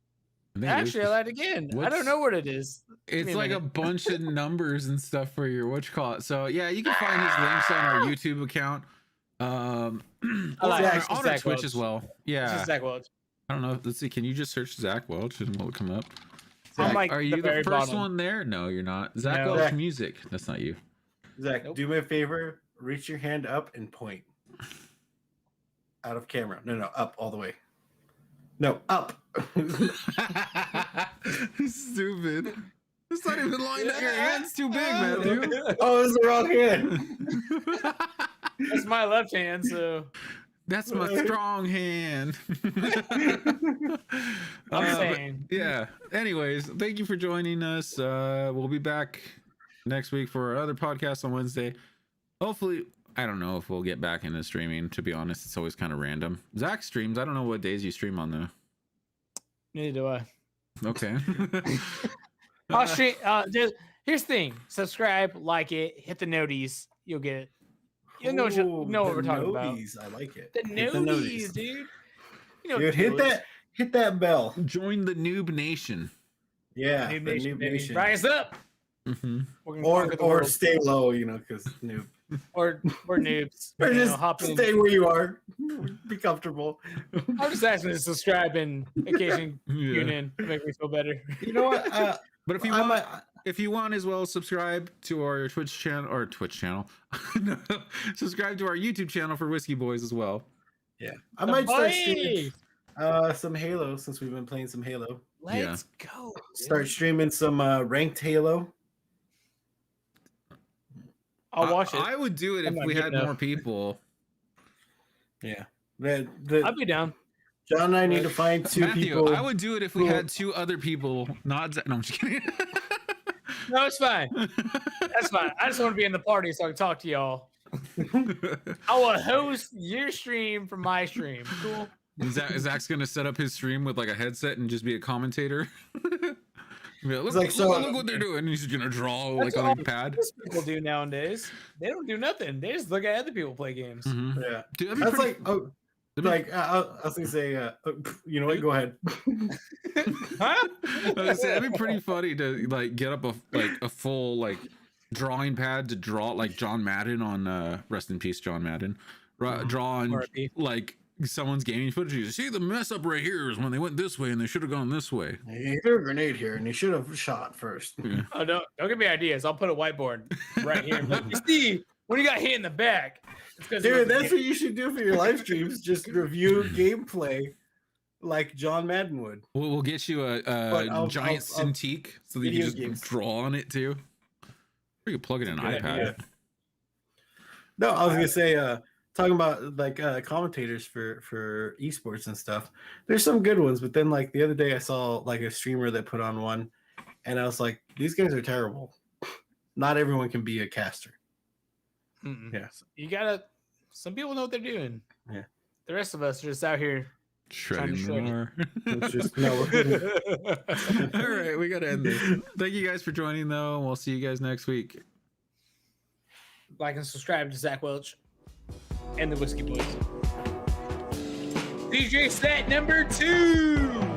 Maybe. Actually, I lied again. I don't know what it is. It's like a bunch of numbers and stuff for your whatchamacallit. So yeah, you can find his links on our YouTube account. On our Twitch as well. Yeah. Just Zach Welch. I don't know. Let's see. Can you just search Zach Welch and will it come up? I'm like are you the very first bottom. one there? No, you're not. Zach No. Welch Zach. Music. That's not you. Zach, Nope. do me a favor. Reach your hand up and point. Out of camera. No, up all the way. No, up. Stupid. It's not even lined up. Your hand's too big, Matthew. Oh, it's the wrong hand. That's my left hand, so That's my strong hand. I'm saying. Yeah. Anyways, thank you for joining us. We'll be back next week for our other podcast on Wednesday. Hopefully, I don't know if we'll get back into streaming. To be honest, it's always kind of random. Zach streams. I don't know what days you stream on though. Neither do I. Okay. I'll stream. Here's the thing: subscribe, like it, hit the noties. You'll get it. You'll know what we're talking about. I like it. The Hit the noties, dude. You know, Dude, hit that bell. Join the Noob Nation. Yeah, Noob the Nation, Noob baby. Nation. Rise up. Mm-hmm. We're gonna conquer the Or world. stay low, because noob. or noobs. Or You know, just hop in. stay where you are. Be comfortable. I'm just asking to subscribe and occasionally tune Yeah. in to make me feel better. You know what? But if you want, if you want as well, subscribe to our Twitch channel. No, subscribe to our YouTube channel for Whiskey Boys as well. Yeah, I might start Boys! streaming some Halo since we've been playing some Halo. Let's go. Start streaming some ranked Halo. I'll watch it. I would do it I'm if not we good had enough. more people. Yeah, I'll be down. John and I need to find two Matthew, people. I would do it if we had two other people. Not no, I'm just kidding. No, it's fine. That's fine. I just want to be in the party so I can talk to y'all. I will host your stream from my stream. Cool. Zach's gonna set up his stream with like a headset and just be a commentator. Be like, like, look what they're doing. He's just gonna draw That's like all on a pad. most people do nowadays. They don't do nothing. They just look at other people play games. Mhm. Yeah, Dude, that'd be that's pretty- I was gonna say, you know what? Go ahead. Huh? I was gonna say, that'd be pretty funny to like get up a full like drawing pad to draw like John Madden on rest in peace John Madden. Draw on RIP. like someone's gaming footage. You see the mess up right here is when they went this way and they should have gone this way. He threw a grenade here, and he should have shot first. Yeah. Oh, don't give me ideas. I'll put a whiteboard right here. Like, you see, when you got hit in the back, it's 'cause it Dude, was a that's what you should do for your live streams. Just review gameplay like John Madden would. We'll get you a giant Cintiq so that you video can just games. draw on it too. Or you can plug it in an Good iPad. idea. No, I was gonna say, talking about like commentators for esports and stuff. There's some good ones, but then like the other day I saw like a streamer that put on one, and I was like, these guys are terrible. Not everyone can be a caster. Mm-mm. Yeah. You gotta. Some people know what they're doing. Yeah. The rest of us are just out here. Shredding shred it. more. It's just no. All right, we gotta end this. Thank you guys for joining though, and we'll see you guys next week. Like and subscribe to Zach Welch and the Whiskey Boys. DJ set number 2.